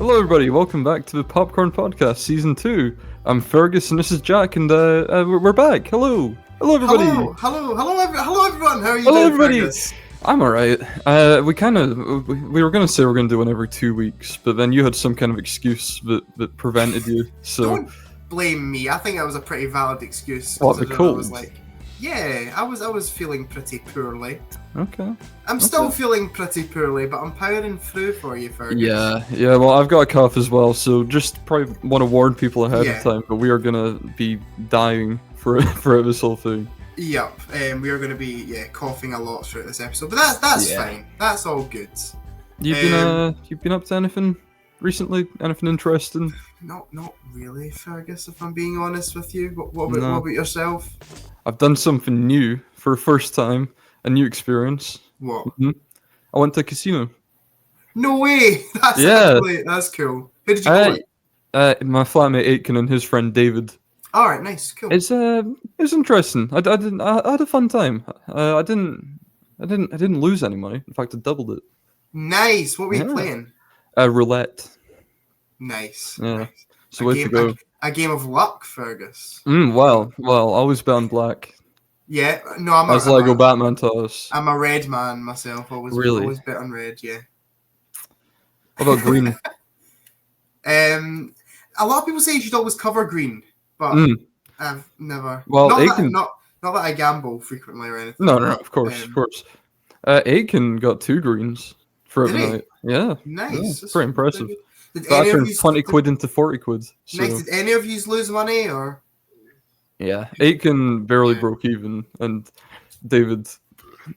Hello, everybody. Welcome back to the Popcorn Podcast, Season 2. I'm Fergus, and this is Jack, and we're back. Hello. Hello, everybody. Hello, everyone. How are you Hello, doing, everybody. Fergus? I'm alright. We were going to say we're going to do one every 2 weeks, but then you had some kind of excuse that prevented you, so... Don't blame me. I think that was a pretty valid excuse. What, the considering I was cold? like, yeah, I was feeling pretty poorly. Okay. I'm still feeling pretty poorly, but I'm powering through for you, Fergus. Yeah, well, I've got a cough as well, so just probably want to warn people ahead Yeah. of time, but we are going to be dying for this whole thing. Yep. We are going to be coughing a lot throughout this episode, but that's Yeah. fine. That's all good. You've been up to anything recently? Anything interesting? Not really, Fergus. If I'm being honest with you, what No. about yourself? I've done something new for the first time, a new experience. What? I went to a casino. No way. That's cool. Who did you go with? My flatmate Aitken and his friend David. All right, nice, cool. It's interesting. I had a fun time. I didn't lose any money. In fact, I doubled it. Nice. What were you Yeah. playing? Roulette. Nice. Yeah. Nice. So way to go. A game of luck, Fergus. Well, always bet on black. Yeah. No, I'm As Lego Batman taught us. I'm a red man myself. Really? Always bet on red. Yeah. What about green? A lot of people say you should always cover green, but I've never. Well, not that I gamble frequently or anything. No, of course. Aitken got 2 greens for Did every he? night. Yeah. Nice. Yeah, That's pretty impressive. Did But I any of turned you 20 quid into 40 quid. So, Nice. Did any of you lose money or? yeah, Aitken barely Yeah. broke even, and David,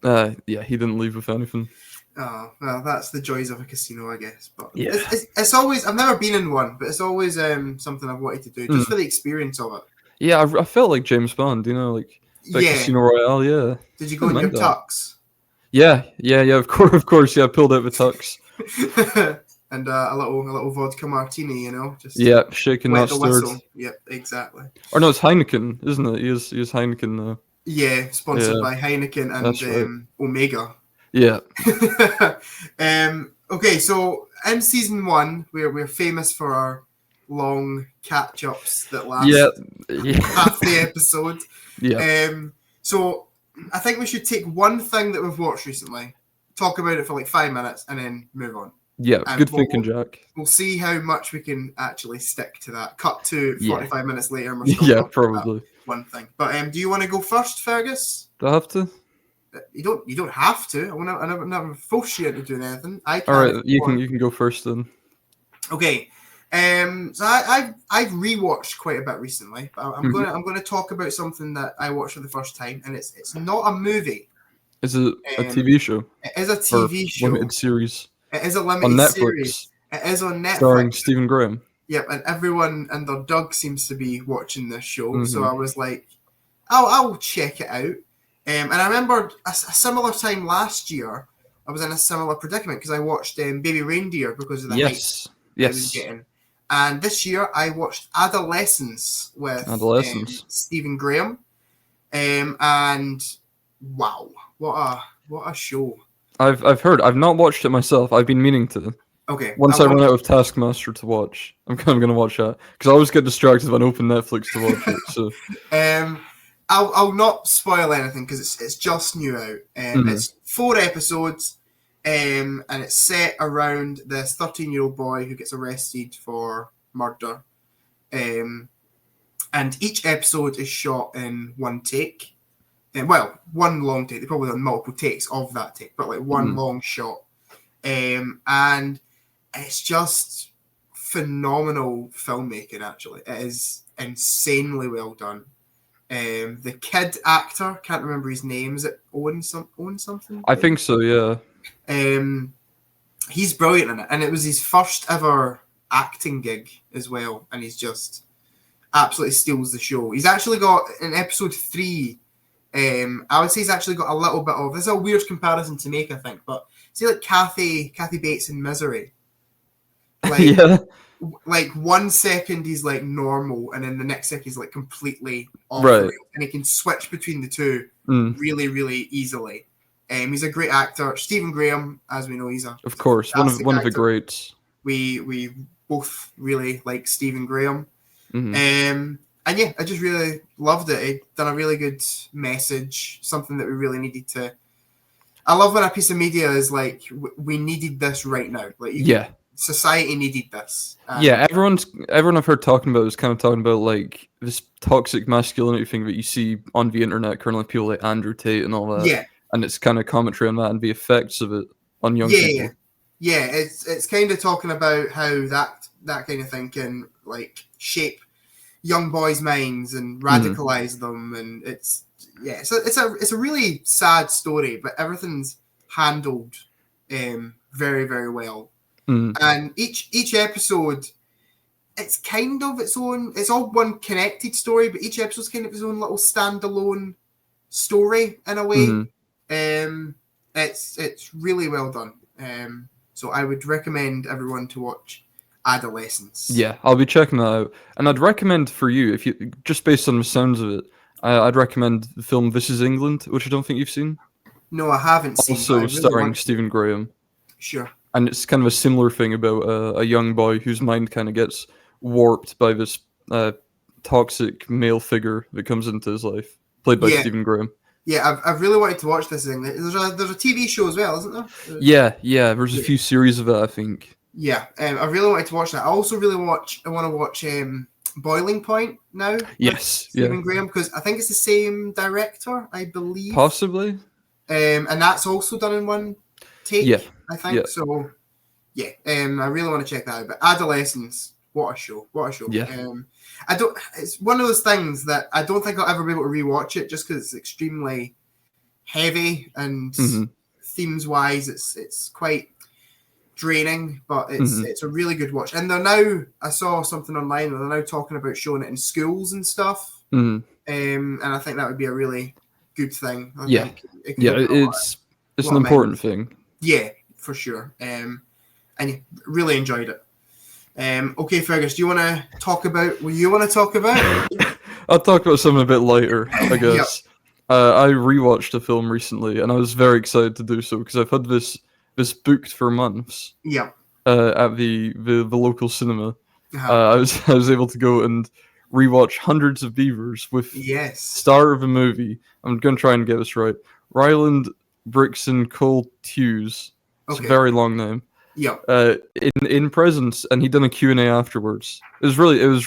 he didn't leave with anything. Oh, well, that's the joys of a casino, I guess. But Yeah. it's always. I've never been in one, but it's always something I've wanted to do just for the experience of it. Yeah, I felt like James Bond, like Casino Royale, yeah. Did you go in your Didn't mind tux? Yeah, of course, yeah, I pulled out the tux. And a little vodka martini, just Yeah, shaken, wet not the stirred. whistle. Yep, exactly. Or no, it's Heineken, isn't it? He is Heineken now. Yeah, sponsored Yeah, by Heineken and that's right. Omega. Yeah. Okay, so in season 1, we're famous for our long catch-ups that last Yeah. half the episode. Yeah. So I think we should take one thing that we've watched recently, talk about it for like 5 minutes, and then move on. Yeah, And good thinking, Jack. We'll see how much we can actually stick to that. Cut to 45 minutes later, and we're still Yeah, talking about probably. one thing. But do you want to go first, Fergus? Do I have to? You don't have to. I never force you into doing anything. I can. All right, you can go first then. Okay. So I've rewatched quite a bit recently, but I'm gonna talk about something that I watched for the first time, and it's not a movie. Is it a TV show? It is a TV show. Limited series It is a on limited Netflix, series. It is on Netflix. starring Stephen Graham. Yep, and everyone and their dog seems to be watching this show. So I was like, I'll check it out. And I remember a similar time last year, I was in a similar predicament because I watched Baby Reindeer because of the hype I was getting. And this year I watched Adolescence with Stephen Graham. And wow, what a show. I've heard. I've not watched it myself. I've been meaning to. Okay. Once I run out of Taskmaster to watch, I'm going to watch that because I always get distracted when I open Netflix to watch it. So. I'll not spoil anything because it's just new out. It's 4 episodes, and it's set around this 13-year-old boy who gets arrested for murder. And each episode is shot in one take. One long take. They probably done multiple takes of that take, but like one long shot. And it's just phenomenal filmmaking, actually. It is insanely well done. The kid actor, can't remember his name. Is it Owen something? I think so, yeah. He's brilliant in it, and it was his first ever acting gig as well, and he's just absolutely steals the show. He's actually got in episode 3. I would say he's actually got a little bit of. This is a weird comparison to make, I think, but see, like Kathy Bates in Misery. Like, yeah. Like 1 second he's like normal, and then the next second he's like completely off, right. And he can switch between the two really, really easily. He's a great actor. Stephen Graham, as we know, he's of course one of the greats. We both really like Stephen Graham. Mhm. And yeah, I just really loved it. It done a really good message, something that we really needed to. I love when a piece of media is like, we needed this right now. Like, Yeah. Society needed this. Yeah, everyone I've heard talking about is kind of talking about like this toxic masculinity thing that you see on the internet currently, people like Andrew Tate and all that. Yeah. And it's kind of commentary on that and the effects of it on young Yeah, people. yeah. It's kind of talking about how that kind of thing can like shape young boys' minds and radicalize them, and it's a really sad story, but everything's handled very, very well. And each episode, it's kind of its own. It's all one connected story, but each episode's kind of its own little standalone story in a way. It's really well done. So I would recommend everyone to watch Adolescence. Yeah, I'll be checking that out, and I'd recommend for you, if you just based on the sounds of it, I'd recommend the film This Is England, which I don't think you've seen. No, I haven't seen. Also Really starring Stephen Graham. Sure. And it's kind of a similar thing about a young boy whose mind kind of gets warped by this toxic male figure that comes into his life, played by Stephen Graham. Yeah, I've really wanted to watch this thing. There's a TV show as well, isn't there? Yeah. There's a few series of it, I think. Yeah, I really wanted to watch that. I also really want to watch Boiling Point now. Yes, Stephen Graham, because I think it's the same director, I believe. Possibly. And that's also done in one take. Yeah, I think so. Yeah, I really want to check that out. But Adolescence, what a show! What a show! Yeah. It's one of those things that I don't think I'll ever be able to rewatch it, just because it's extremely heavy and themes wise, it's quite draining. But it's a really good watch. And they're now, I saw something online, and they're now talking about showing it in schools and stuff. And I think that would be a really good thing. I think it's an important thing. Yeah, for sure. And really enjoyed it. Okay, Fergus, do you want to talk about what you want to talk about? I'll talk about something a bit lighter, I guess. I rewatched a film recently, and I was very excited to do so because I've had this booked for months. Yeah. At the local cinema, I was able to go and rewatch Hundreds of Beavers with star of a movie. I'm gonna try and get this right. Ryland Brixton Cole Hughes. It's a very long name. Yeah. In presence, and he done a Q&A afterwards. It was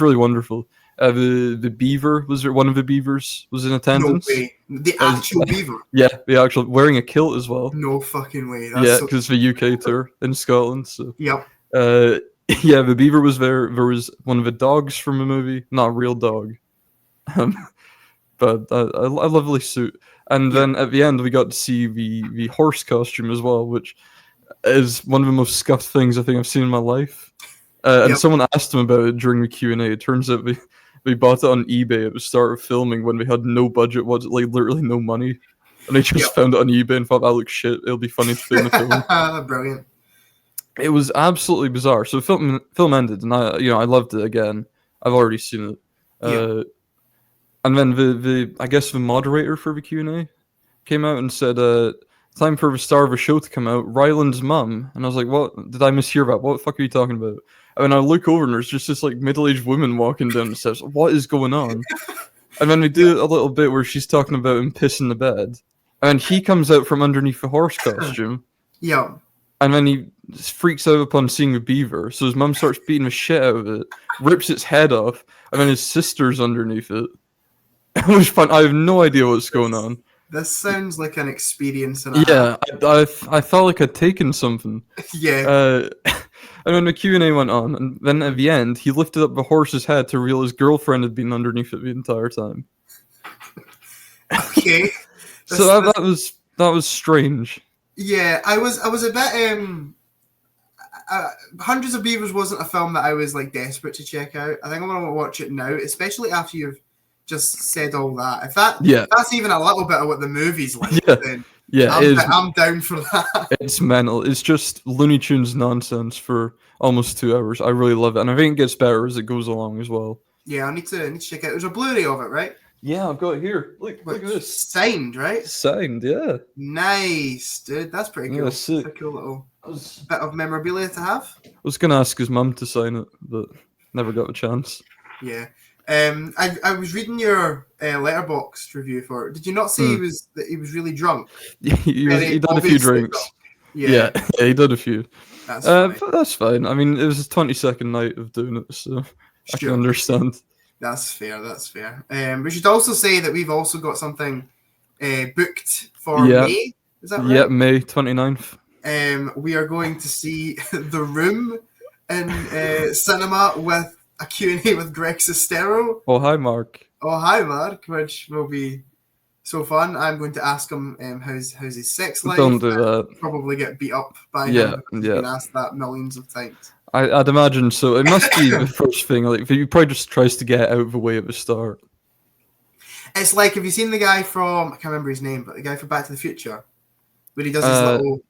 really wonderful. The beaver was one of the beavers was in attendance. No way. The actual beaver. Yeah, the actual wearing a kilt as well. No fucking way. That's because the UK tour in Scotland. So. Yep. The beaver was there. There was one of the dogs from a movie, not a real dog, but a lovely suit. And then at the end, we got to see the horse costume as well, which is one of the most scuffed things I think I've seen in my life. And someone asked him about it during the Q&A. It turns out we bought it on eBay at the start of filming when we had no budget, literally no money. And they just found it on eBay and thought, that looks shit. It'll be funny to film the film. Brilliant. It was absolutely bizarre. So the film ended, and I loved it again. I've already seen it. And then the I guess the moderator for the Q&A came out and said, time for the star of a show to come out, Ryland's mum. And I was like, what? Did I mishear that? What the fuck are you talking about? And I look over and there's just this like middle-aged woman walking down the steps. What is going on? And then we do a little bit where she's talking about him pissing the bed. And he comes out from underneath the horse costume. Yeah. And then he freaks out upon seeing a beaver. So his mum starts beating the shit out of it, rips its head off, and then his sister's underneath it. It was fun. I have no idea what's going on. This sounds like an experience. Yeah, I felt like I'd taken something. Yeah. And then the Q&A went on, and then at the end, he lifted up the horse's head to reveal his girlfriend had been underneath it the entire time. Okay. So that was strange. Yeah, I was a bit. Hundreds of Beavers wasn't a film that I was like desperate to check out. I think I'm gonna watch it now, especially after you've just said all that. If that's even a little bit of what the movie's like, then I'm down for that. It's mental. It's just Looney Tunes nonsense for almost 2 hours. I really love it, and I think it gets better as it goes along as well. Yeah, I need to check it out. There's a Blu-ray of it, right? Yeah, I've got it here. Look Which at this. signed, right? Signed, yeah. Nice, dude. That's pretty Yeah, cool. sick. It's a cool little I was, bit of memorabilia to have. I was gonna ask his mum to sign it, but never got a chance. Yeah. I was reading your letterbox review for it. Did you not say that he was really drunk? He done a few Obviously drinks. drunk. Yeah, he did a few. That's funny. But that's fine. I mean, it was his 22nd night of doing it, so I can Sure. understand. That's fair. That's fair. We should also say that we've also got something booked for Yeah. May. Is that right? Yeah, May 29th. We are going to see The Room in cinema with a Q&A with Greg Sestero. Oh, hi, Mark. Oh, hi, Mark, which will be so fun. I'm going to ask him how's his sex life. Don't do that. Probably get beat up by Yeah, him because he's been asked that millions of times. I'd imagine so. It must be the first thing. Like, he probably just tries to get out of the way at the start. It's like, have you seen the guy from, I can't remember his name, but the guy from Back to the Future, where he does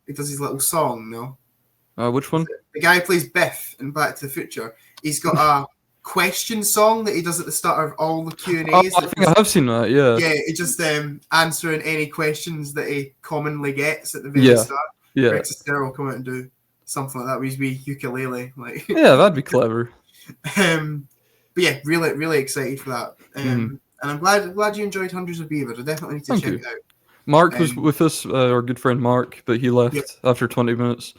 his little song, no? Which one? The guy who plays Biff in Back to the Future. He's got a question song that he does at the start of all the Q&As. Oh, I think I have seen that, yeah. Yeah, he just answering any questions that he commonly gets at the very start. Yeah. Greg Sestero will come out and do something like that with his wee ukulele. Like, Yeah, that'd be clever. but yeah, really, really excited for that. And I'm glad you enjoyed Hundreds of Beavers. I definitely need to Thank check you. it out. Mark was with us, our good friend Mark, but he left after 20 minutes.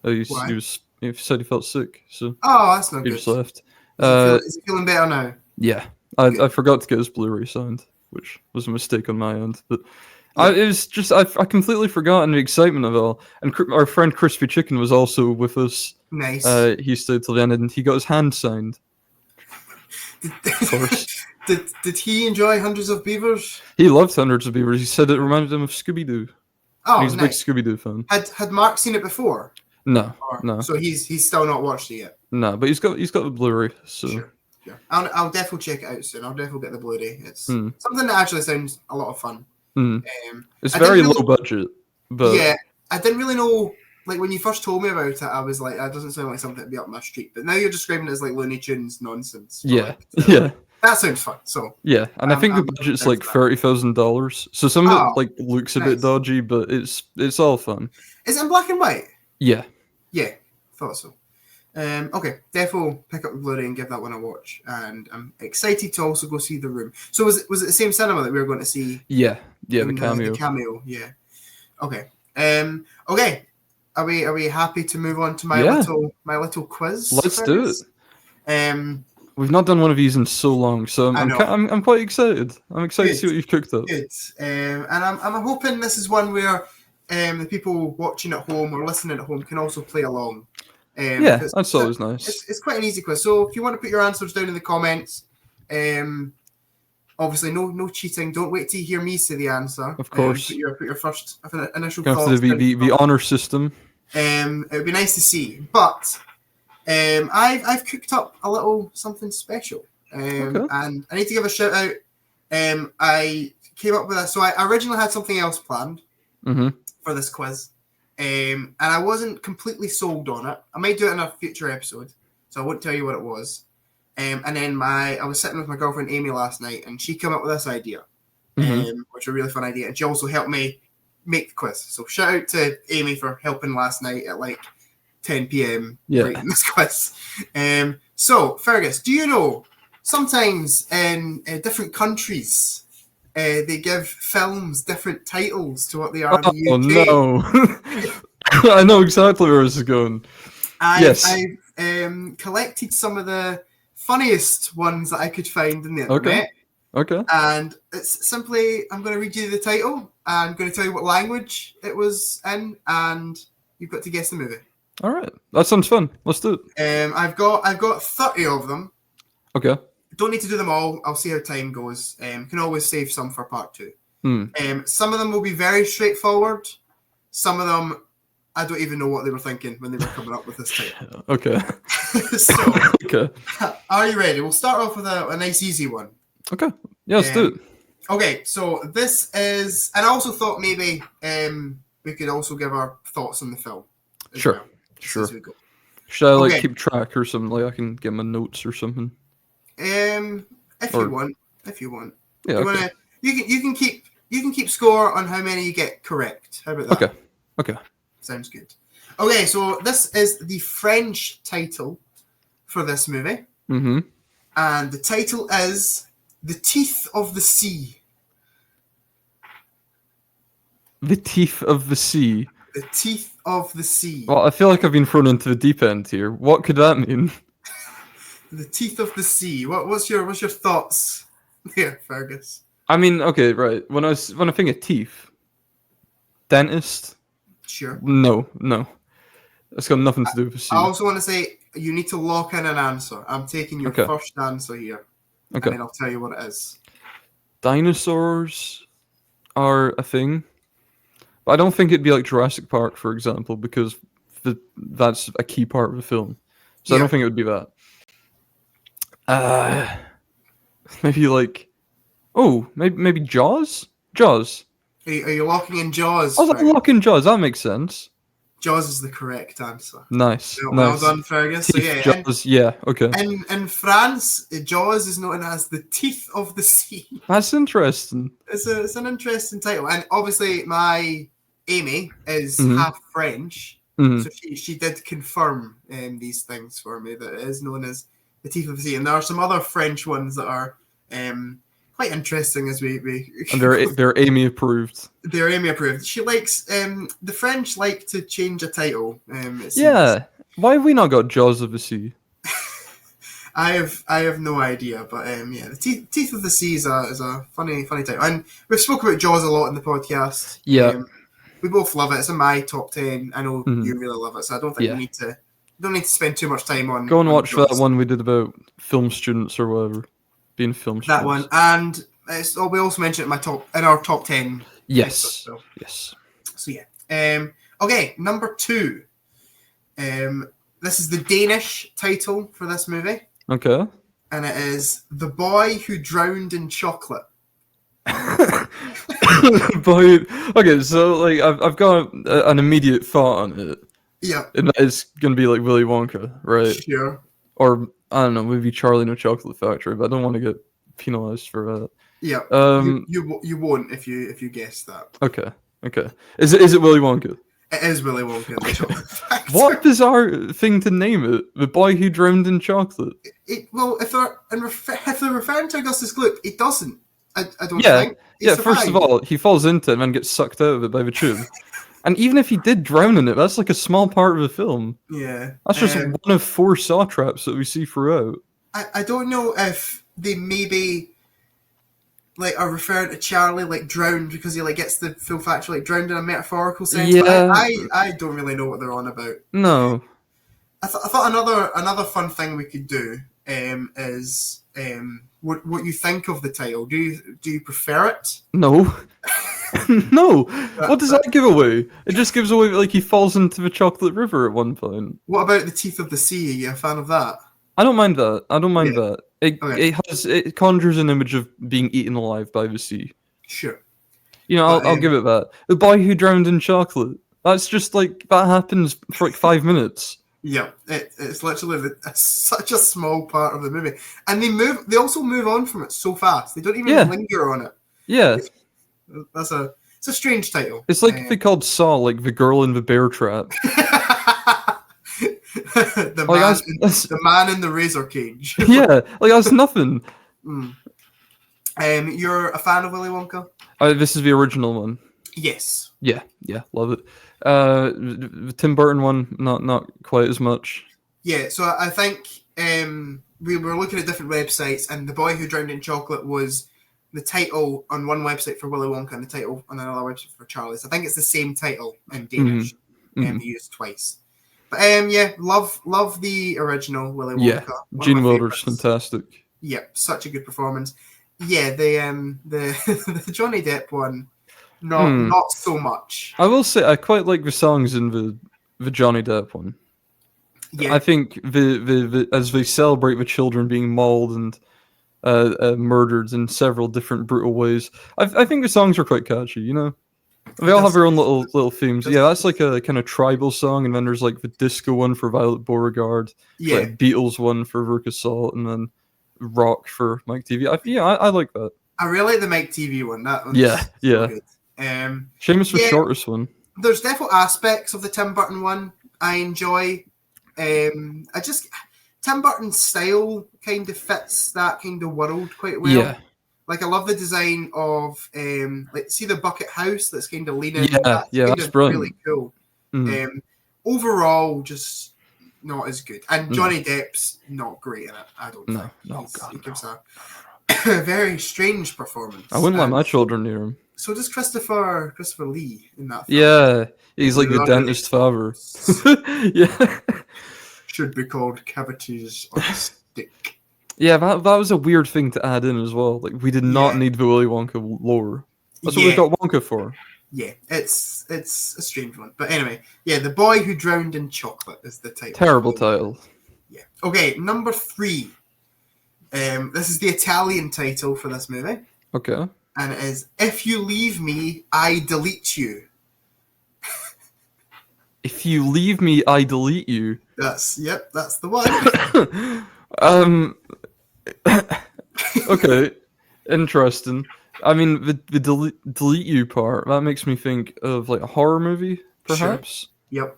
He said he felt sick, so Oh, that's not he good. just left. Is he feeling better now? Yeah, I forgot to get his Blu-ray signed, which was a mistake on my end. But it was just I completely forgot in the excitement of it all. And our friend Crispy Chicken was also with us. Nice. He stayed till the end, and he got his hand signed. Of course. Did he enjoy Hundreds of Beavers? He loved Hundreds of Beavers. He said it reminded him of Scooby-Doo. Oh, He's nice. a big Scooby-Doo fan. Had Mark seen it before? No. So he's still not watched it yet. No, but he's got the Blu-ray. So Sure. I'll definitely check it out soon. I'll definitely get the Blu-ray. It's something that actually sounds a lot of fun. It's very low budget, but yeah, I didn't really know. Like when you first told me about it, I was like, that doesn't sound like something to be up my street. But now you're describing it as like Looney Tunes nonsense. Yeah, that sounds fun. So yeah, and I think the budget's like $30,000. So some of it like looks a bit dodgy, but it's all fun. Is it in black and white? Yeah. Yeah, thought so. Okay, definitely pick up the Blu-ray and give that one a watch. And I'm excited to also go see The Room. So was it the same cinema that we were going to see? Yeah, the cameo. The cameo, yeah. Okay. Okay. Are we happy to move on to my little quiz? Let's do it. We've not done one of these in so long, so I'm quite excited. I'm excited to see what you've cooked up. Good. And I'm hoping this is one where the people watching at home or listening at home can also play along. Yeah, that's always nice. It's quite an easy quiz. So if you want to put your answers down in the comments, obviously no cheating. Don't wait till you hear me say the answer. Of course. Put your first initial thoughts. The honor system. It would be nice to see. But I've cooked up a little something special. And I need to give a shout out. I came up with that. So I originally had something else planned for this quiz. And I wasn't completely sold on it. I might do it in a future episode, so I won't tell you what it was. And then I was sitting with my girlfriend Amy last night, and she came up with this idea, which was a really fun idea. And she also helped me make the quiz. So shout out to Amy for helping last night at like 10 p.m. writing this quiz. So Fergus, do you know sometimes in different countries they give films different titles to what they are in the UK? Oh no! I know exactly where this is going. I've collected some of the funniest ones that I could find in the internet. Okay. And it's simply, I'm going to read you the title. I'm going to tell you what language it was in, and you've got to guess the movie. All right, that sounds fun. Let's do it. I've got 30 of them. Okay. Don't need to do them all. I'll see how time goes. Can always save some for part 2. Some of them will be very straightforward. Some of them, I don't even know what they were thinking when they were coming up with this title. Okay. Are you ready? We'll start off with a nice easy one. Okay. Yeah, let's do it. Okay, so this is, and I also thought maybe we could also give our thoughts on the film. Sure. Should I keep track or something? Like I can get my notes or something. If you want. Yeah. You Okay. wanna you can keep score on how many you get correct. How about that? Okay. Okay. Sounds good. Okay, so this is the French title for this movie, Mm-hmm. and the title is The Teeth of the Sea. The Teeth of the Sea. The Teeth of the Sea. Well, I feel like I've been thrown into the deep end here. What could that mean? The Teeth of the Sea. What's your thoughts here, Fergus? I mean, okay, right. When I think of teeth, dentist. Sure. No. It's got nothing to do with the sea. I also want to say you need to lock in an answer. I'm taking your Okay. first answer here, Okay. and then I'll tell you what it is. Dinosaurs are a thing, but I don't think it'd be like Jurassic Park, for example, because that's a key part of the film. So I Yeah. don't think it would be that. Maybe like, maybe Jaws. Jaws. Are you locking in Jaws? Oh, Fergus? lock in Jaws. That makes sense. Jaws is the correct answer. Nice. Well Nice. done, Fergus. So Teeth, yeah, Jaws. Yeah. Okay. in France, Jaws is known as the Teeth of the Sea. That's interesting. It's an interesting title, and obviously my Amy is Mhm. half French, Mhm. so she did confirm these things for me that it is known as the Teeth of the Sea, and there are some other French ones that are quite interesting as we And they're Amy approved. they're Amy approved. She likes the French like to change a title. It seems. Yeah. Why have we not got Jaws of the Sea? I have no idea, but yeah, the Teeth of the Sea is a funny title, and we've spoken about Jaws a lot in the podcast. Yeah. We both love it. It's in my top 10. I know Mhm. you really love it, so I don't think Yeah. we don't need to spend too much time on. Go and on watch Jaws. that one we did about film students or whatever. Being film students. That one, and we also mentioned it in our top 10. Yes. episodes, Yes. so yeah. Okay, number 2. This is the Danish title for this movie, Okay. and it is The Boy Who Drowned in Chocolate. But okay, so like I've got an immediate thought on it, Yeah, and that is gonna be like Willy Wonka, right? sure. Or I don't know, maybe Charlie and the Chocolate Factory, but I don't want to get penalized for that. Yeah, Um. you won't if you guess that. Okay. Is it Willy Wonka? It is Willy Wonka and the Chocolate Factory. What bizarre thing to name it? The Boy Who Drowned in Chocolate. Well, if they're referring to Augustus Gloop, it doesn't. I don't Yeah, think. He yeah. First of survived. all, he falls into it and then gets sucked out of it by the tube. And even if he did drown in it, that's like a small part of the film. Yeah, That's just one of 4 saw traps that we see throughout. I don't know if they maybe like are referring to Charlie like drowned because he like gets the full factor like drowned in a metaphorical sense. Yeah. But I don't really know what they're on about. No. I thought another fun thing we could do is what you think of the title. Do you prefer it? No. No. What does that give away? It just gives away like he falls into the chocolate river at one point. What about the Teeth of the Sea? Are you a fan of that? I don't mind that. Yeah. That. Okay. It conjures an image of being eaten alive by the sea. Sure. You know, But, I'll give it that. The Boy Who Drowned in Chocolate. That's just like that happens for like 5 minutes. Yeah, it's literally such a small part of the movie, and they also move on from it so fast. They don't even linger on it. Yeah. It's a strange title. It's like if they called Saw like The Girl in the Bear Trap. the man in the razor cage. Yeah, like that's nothing. You're a fan of Willy Wonka? This is the original one. Yes. Yeah, love it. The Tim Burton one, not quite as much. Yeah, so I think we were looking at different websites, and The Boy Who Drowned in Chocolate was the title on one website for Willy Wonka and the title on another website for Charlie's. I think it's the same title in Danish, and they used twice. But yeah, love the original Willy Wonka. Yeah, Gene Wilder's favorites. fantastic. Yeah, such a good performance. Yeah, the the Johnny Depp one, not so much. I will say I quite like the songs in the Johnny Depp one. Yeah, I think the as they celebrate the children being mauled and murdered in several different brutal ways. I think the songs are quite catchy. You know, they all have their own little themes. Yeah, that's like a kind of tribal song, and then there's like the disco one for Violet Beauregard, yeah. like Beatles one for Verka Salt, and then rock for Mike TV. I like that. I really like the Mike TV one. That one's Yeah, so yeah. good. Seamus the Yeah. shortest one. There's definitely aspects of the Tim Burton one I enjoy. I just Tim Burton's style kind of fits that kind of world quite well. Yeah, Like I love the design of like see the bucket house that's kind of leaning. yeah, That's yeah. kind That's of brilliant. really cool. Mm. Overall, just not as good. And No. Johnny Depp's not great in it. I don't No, think. no, God, He gives no. a very strange performance. I wouldn't let And my children near him. so does Christopher Lee in that film. Yeah, he's like the Not dentist father. really. Yeah, Should be called cavities on a stick. yeah. That was a weird thing to add in as well. Like we did not Yeah. need the Willy Wonka lore. That's what we got Wonka for. Yeah, it's a strange one. But anyway, yeah, The Boy Who Drowned in Chocolate is the title. Terrible title. Yeah. Okay, number 3. This is the Italian title for this movie. Okay. And it is If You Leave Me, I Delete You. If you leave me, I delete you. That's the one. Okay, interesting. I mean, the delete you part, that makes me think of like a horror movie, perhaps. Yep.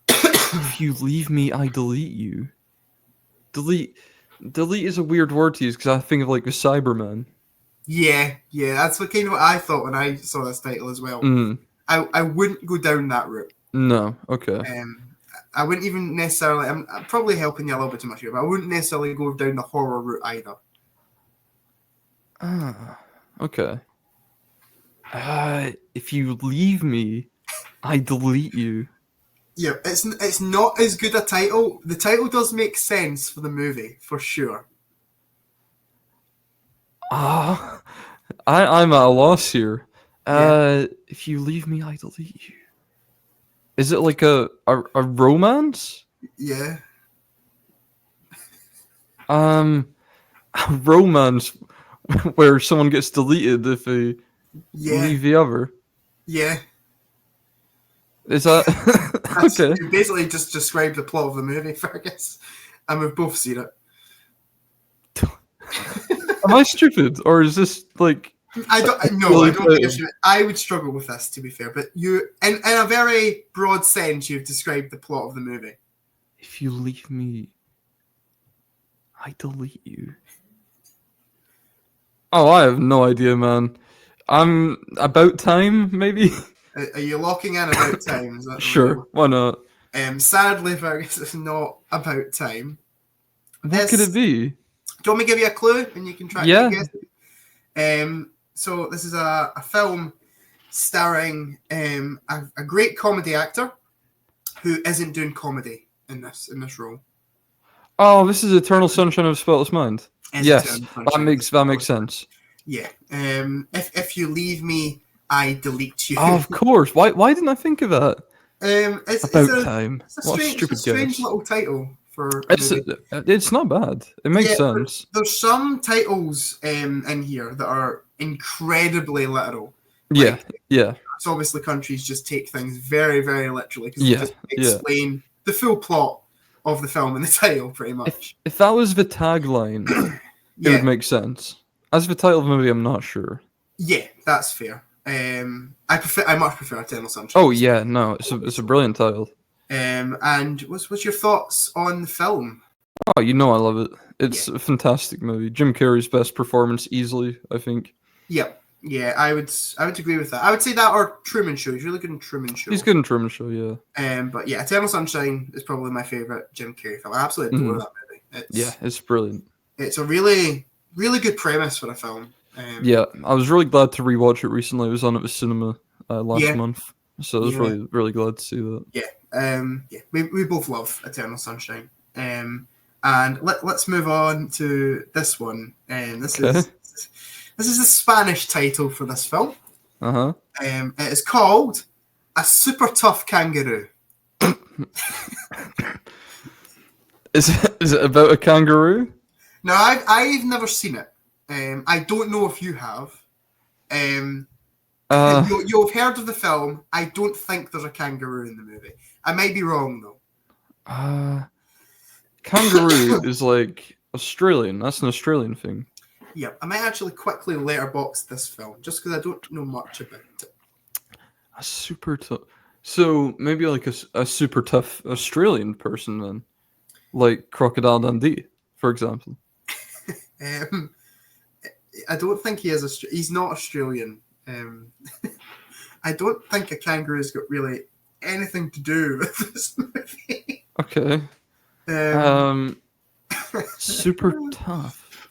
If you leave me, I delete you. Delete is a weird word to use because I think of like the Cyberman. Yeah, that's what kind of what I thought when I saw this title as well. I wouldn't go down that route. No, okay. I wouldn't even necessarily. I'm probably helping you a little bit too much here, but I wouldn't necessarily go down the horror route either. Okay. If you leave me, I delete you. Yeah, it's not as good a title. The title does make sense for the movie, for sure. I'm at a loss here. If you leave me, I delete you. Is it like a romance? Yeah. A romance where someone gets deleted if they leave the other. Yeah. Is that okay? You basically just described the plot of the movie, Fergus, and we've both seen it. Am I stupid, or is this like? I don't think it's stupid. I would struggle with this, to be fair, but you, in a very broad sense, you've described the plot of the movie. If you leave me, I delete you. Oh, I have no idea, man. I'm About Time, maybe. Are you locking in About Time? Is that Sure, why not? Sadly, Fergus, it's not About Time. What could it be? Do you want me to give you a clue and you can try to guess it? So this is a film starring a great comedy actor who isn't doing comedy in this role. Oh, this is Eternal Sunshine of a Spotless Mind. Yes, that makes sense. Yeah. If you leave me, I delete you. Oh, of course. Why didn't I think of that? It's Time. What a strange little title for. It's not bad. It makes sense. There's some titles in here that are incredibly literal. Yeah. It's obviously countries just take things very, very literally because they just explain the full plot of the film in the title, pretty much. If that was the tagline, it would make sense. As the title of the movie, I'm not sure. Yeah, that's fair. I much prefer Eternal Sunshine. Oh yeah, no, it's a brilliant title. And what's your thoughts on the film? Oh, you know I love it. It's a fantastic movie. Jim Carrey's best performance easily, I think. Yeah, I would agree with that. I would say that or Truman Show. He's really good in Truman Show. He's good in Truman Show, yeah. But yeah, Eternal Sunshine is probably my favorite Jim Carrey film. I absolutely adore that movie. It's brilliant. It's a really, really good premise for a film. Yeah, I was really glad to rewatch it recently. I was on at the cinema last month, so I was really, really glad to see that. We both love Eternal Sunshine. And let's move on to this one. This is the Spanish title for this film. It is called A Super Tough Kangaroo. Is it about a kangaroo? No, I've never seen it. I don't know if you have. You've heard of the film. I don't think there's a kangaroo in the movie. I might be wrong though. Kangaroo is like Australian. That's an Australian thing. Yeah, I might actually quickly letterbox this film just because I don't know much about it. A super tough. So maybe like a super tough Australian person then, like Crocodile Dundee, for example. Um, I don't think he is. He's not Australian. I don't think a kangaroo's got really anything to do with this movie. Okay. Super tough.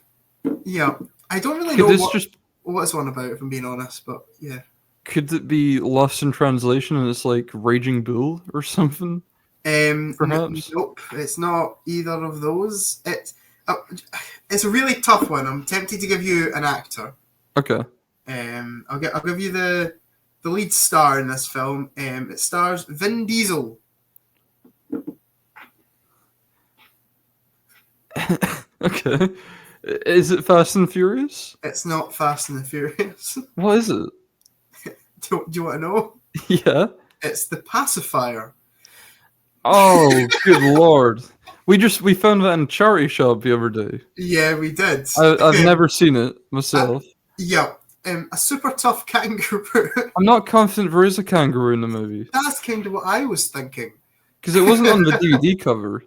Yeah, I don't really Could know this what it's on about, if I'm being honest. But yeah, could it be lost in translation and it's like Raging Bull or something? Perhaps. nope, it's not either of those. It's a really tough one. I'm tempted to give you an actor. Okay. I'll give you the lead star in this film. It stars Vin Diesel. Okay. Is it Fast and Furious? It's not Fast and the Furious. What is it? Do you want to know? Yeah. It's The Pacifier. Oh, good lord. We found that in a charity shop the other day. Yeah, we did. I've never seen it myself. Yeah. A super tough kangaroo. I'm not confident there is a kangaroo in the movie. That's kind of what I was thinking. Because it wasn't on the DVD cover.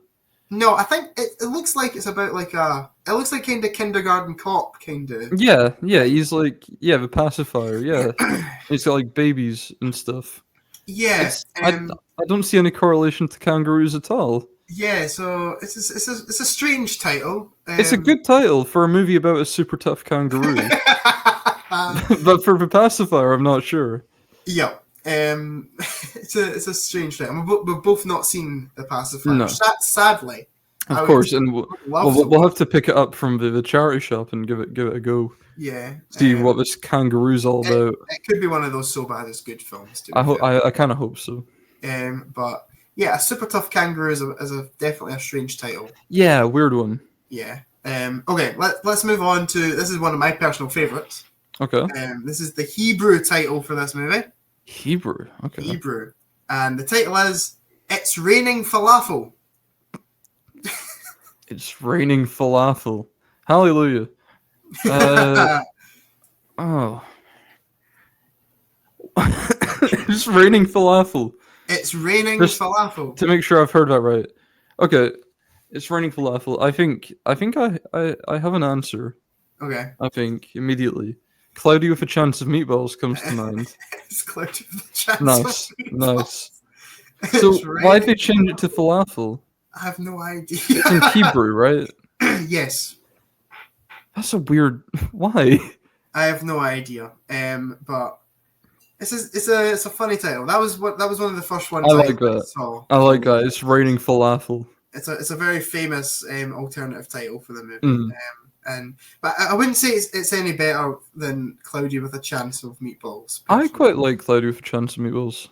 No, I think it looks like it's about like it looks like kind of Kindergarten Cop, kind of. Yeah, he's like, the pacifier, yeah. He's got like babies and stuff. Yeah. I don't see any correlation to kangaroos at all. Yeah, so it's a strange title. It's a good title for a movie about a super tough kangaroo. But for the pacifier, I'm not sure. Yeah. It's a strange title. We've both not seen The Pacifier. No. Sadly. Of course, and we'll have to pick it up from the charity shop and give it a go. Yeah. See what this kangaroo's all about. It could be one of those so bad it's good films. I kind of hope so. But yeah, A Super Tough Kangaroo is definitely a strange title. Yeah, weird one. Yeah. Okay, let's move on to, this is one of my personal favorites. Okay. This is the Hebrew title for this movie. Hebrew. Okay. Hebrew. And the title is It's Raining Falafel. It's raining falafel. Hallelujah. Oh. It's raining falafel. It's raining Just falafel. To make sure I've heard that right. Okay. It's raining falafel. I think I have an answer. Okay. I think immediately. Cloudy with a Chance of Meatballs comes to mind. It's cloudy with a chance. Nice. of Nice. meatballs. So It's why'd they raining- change it to falafel? I have no idea. It's in Hebrew, right? Yes. That's a weird. Why? I have no idea. But it's a funny title. That was one of the first ones I like that. saw. I like that. It's raining falafel. It's a very famous alternative title for the movie. Mm. But I wouldn't say it's any better than Cloudy with a Chance of Meatballs. I quite like Cloudy with a Chance of Meatballs.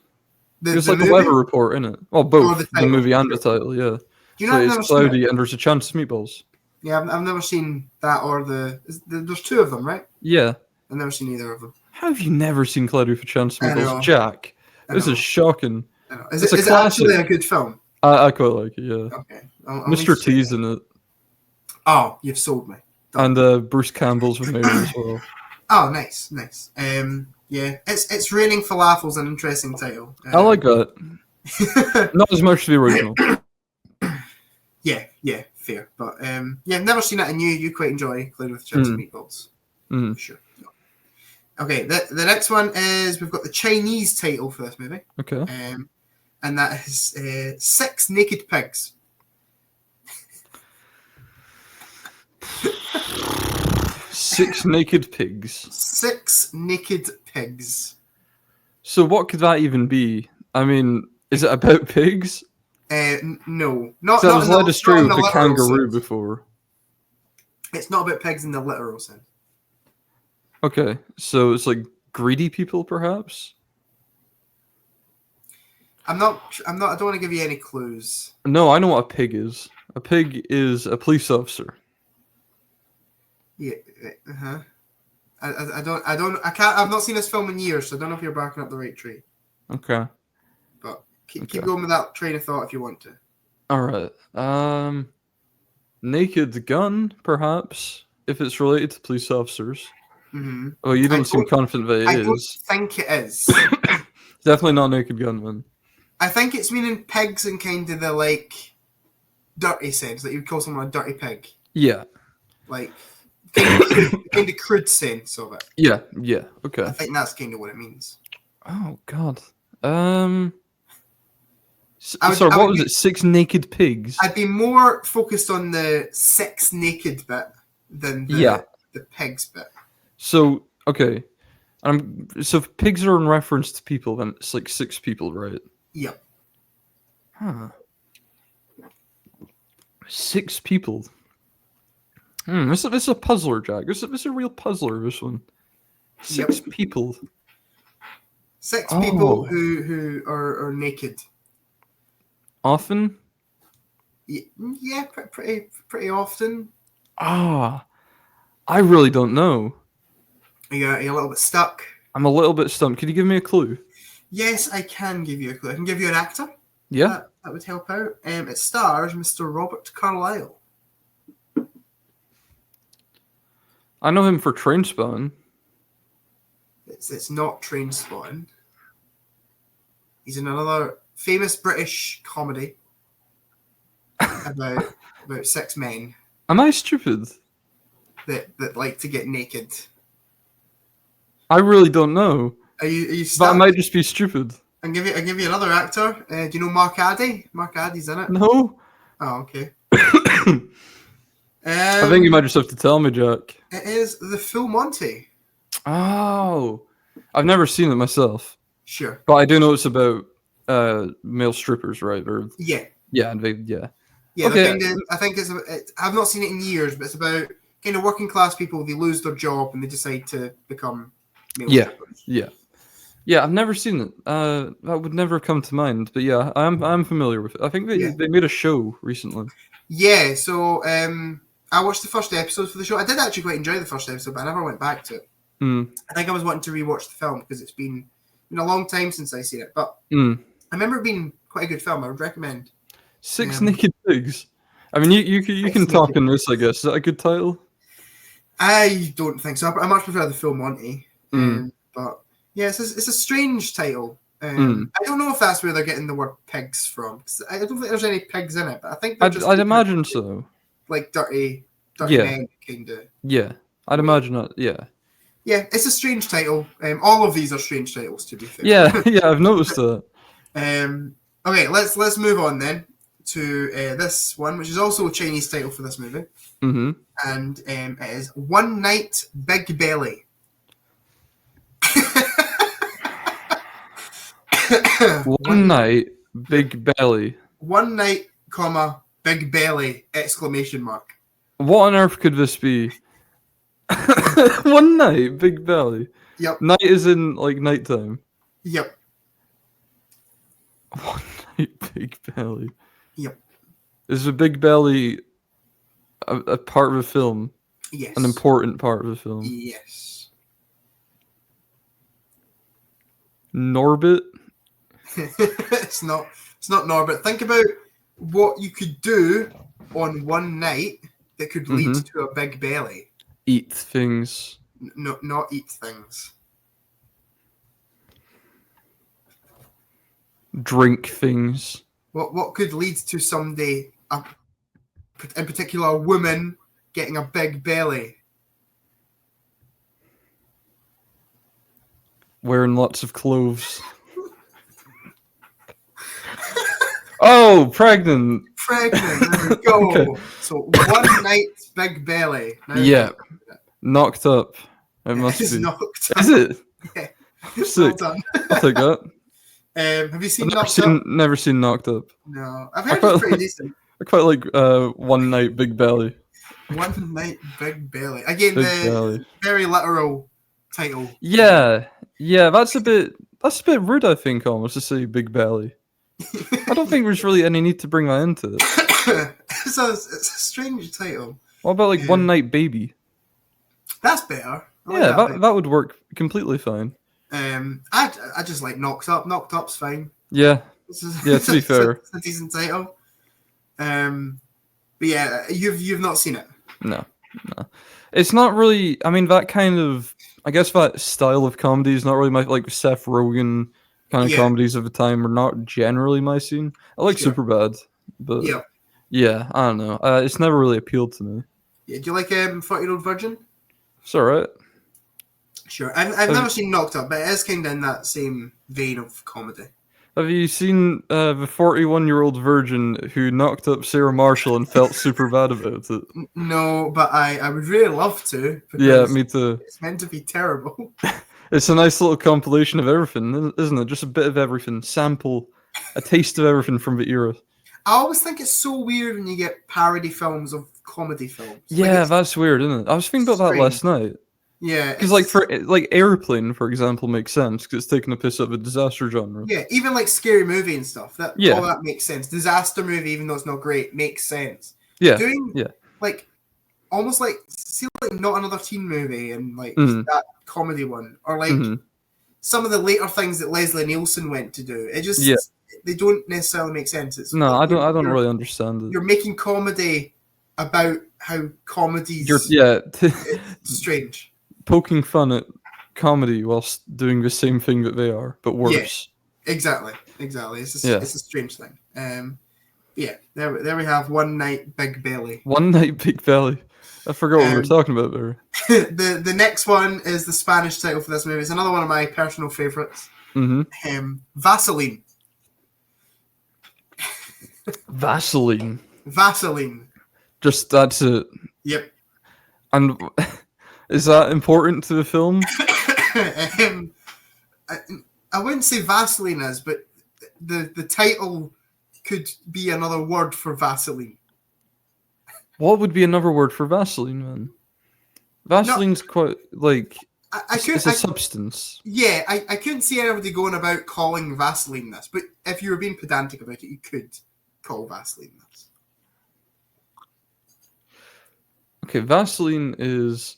There's like movie? a weather report in it. Well, both the the title. movie and the title. Yeah. Do you So know, I've it's never seen it. cloudy and there's a chance of meatballs. Yeah, I've never seen that or there's two of them, right? Yeah. I've never seen either of them. How have you never seen Cloudy with a Chance of I know. Meatballs, Jack? I This know. is shocking. I know. It's Is a it actually classic. a good film? I quite like it. Yeah. Okay. I'll Mr. need to- T's in it, Oh, you've sold me. and Bruce Campbell's with Mary as well. Oh, nice. Yeah, it's Raining Falafel's an interesting title. I like that. Not as much as the original. Yeah, fair. But yeah, I've never seen it, and you quite enjoy Cloudy with a Chance of Meatballs. Mm. Sure. Okay, the next one is we've got the Chinese title for this movie, Okay. and that is Six Naked Pigs. Six Naked Pigs. Six Naked Pigs. So what could that even be? I mean, is it about pigs? No, not. So I not was in the- led astray not in with the the literal kangaroo sense. before. It's not about pigs in the literal sense. Okay, so it's like greedy people, perhaps? I'm not. I don't want to give you any clues. No, I know what a pig is. A pig is a police officer. Yeah. Uh-huh. I don't. I can't. I've not seen this film in years, so I don't know if you're barking up the right tree. Okay. But keep Okay. going with that train of thought if you want to. All right. Naked Gun, perhaps, if it's related to police officers. Hmm. Oh, you I don't seem don't- confident that I it don't is. think it is. Definitely not Naked Gun, then. I think it's meaning pigs in kind of the like dirty sense, that you would call someone a dirty pig, Yeah. like kind of crude sense of it. Yeah. I Okay. think that's kind of what it means. Oh God. I would- Sorry, I what would was it? 6 naked pigs. I'd be more focused on the sex naked bit than the pigs bit. So okay. So if pigs are in reference to people, then it's like 6 people, right? Yep. Huh. 6 people. This is a puzzler, Jack. This is a real puzzler. This one. 6 Yep. people. 6 Oh. people who are naked. Often. Yeah, pretty often. Ah, I really don't know. You're a little bit stuck. I'm a little bit stumped. Can you give me a clue? Yes, I can give you a clue. I can give you an actor. Yeah. That would help out. It stars Mr. Robert Carlyle. I know him for Trainspotting. It's not Trainspotting. He's in another famous British comedy about 6 men Am I stupid? that like to get naked. I really don't know. Are you But I stuck? might just be stupid. I'll give you another actor. Do you know Mark Addy? Mark Addy's in it. No? Oh, okay. I think you might just have to tell me, Jack. It is The Full Monty. Oh. I've never seen it myself. Sure. But I do know it's about male strippers, right? Or Yeah. yeah, and yeah. Yeah, Okay. I think I've not seen it in years, but it's about kind of working class people. They lose their job and they decide to become male Yeah. strippers. Yeah, I've never seen it. That would never come to mind. But yeah, I'm familiar with it. I think they made a show recently. Yeah, so I watched the first episode for the show. I did actually quite enjoy the first episode, but I never went back to it. I think I was wanting to rewatch the film because it's been a long time since I seen it. But I remember it being quite a good film. I would recommend. 6 naked pigs. I mean, you can talk in this, I guess. Is that a good title? I don't think so. I much prefer The Full Monty. But yeah, it's a strange title. I don't know if that's where they're getting the word pigs from. 'Cause I don't think there's any pigs in it, but I think they're just I'd imagine so. like dirty Yeah. men kind of. Yeah, I'd imagine that. Yeah. Yeah, it's a strange title. All of these are strange titles, to be fair. Yeah, yeah, I've noticed that. Okay, let's move on then to this one, which is also a Chinese title for this movie, Mm-hmm. and it is One Night Big Belly. One night, big belly. One night, comma, big belly, exclamation mark. What on earth could this be? One night, big belly. Yep, Night is in like nighttime. yep, One night, big belly. yep. Is a big belly a part of a film? Yes. An important part of a film? Yes. Norbit? It's not Norbert. Think about what you could do on one night that could lead to a big belly. Eat things. No, not eat things. Drink things. What could lead to somebody, in particular a woman, getting a big belly? Wearing lots of clothes. Oh, pregnant. Pregnant. There we go. Okay. So one night big belly. Now, Yeah. Knocked up. It must it's be. knocked Is it? Yeah. Well Well done. I'll take that. Have you seen I've Knocked Up? never seen Knocked Up. No, I've heard it's pretty decent. I quite like One Night Big Belly. One night big belly. Again, Big the belly. very literal title. Yeah, that's a bit rude, I think, almost to say big belly. I don't think there's really any need to bring that into it. It's a strange title. What about like One Night Baby? That's better. I like Yeah, that that would work completely fine. I just like Knocked Up. Knocked Up's fine. Yeah, This is, Yeah, to be fair. it's a decent title. But But yeah, you've not seen it. No, no. It's not really. I mean, that kind of. I guess that style of comedy is not really my like Seth Rogen kind of Yeah. comedies of the time are not generally my scene. I like Sure. Superbad, but Yeah. yeah, I don't know. It's never really appealed to me. Yeah. Do you like 40-Year-Old Virgin? It's alright. Sure. I've never seen Knocked Up, but it is kind of in that same vein of comedy. Have you seen the 41-year-old virgin who knocked up Sarah Marshall and felt super bad about it? No, but I would really love to. Yeah, because me too. It's meant to be terrible. It's a nice little compilation of everything, isn't it? Just a bit of everything. Sample, a taste of everything from the era. I always think it's so weird when you get parody films of comedy films. Yeah, Like, that's weird, isn't it? I was thinking about that last night. yeah, Because like for like Airplane, for example, makes sense because it's taking a piss out of a disaster genre. yeah, even like Scary Movie and stuff. All Yeah. that makes sense. Disaster movie, even though it's not great, makes sense. Yeah, Doing yeah. like almost like see like Not Another Teen Movie and like Mhm. that comedy one, or like Mhm. some of the later things that Leslie Nielsen went to do. It just Yeah. they don't necessarily make sense. It's No, like, I don't you're- really understand it. You're making comedy about how comedy's Yeah, strange. poking fun at comedy whilst doing the same thing that they are, but worse. Exactly. It's Yeah. it's a strange thing. Yeah, there we have One Night Big Belly. One Night Big Belly. I forgot what we were talking about there. The next one is the Spanish title for this movie. It's another one of my personal favorites. Vaseline. Vaseline. Vaseline. Just that's it. Yep. And is that important to the film? I wouldn't say Vaseline is, but the title could be another word for Vaseline. What would be another word for Vaseline, man? Vaseline's quite like it's a substance. Yeah, I couldn't see anybody going about calling Vaseline this, but if you were being pedantic about it, you could call Vaseline this. Okay, Vaseline is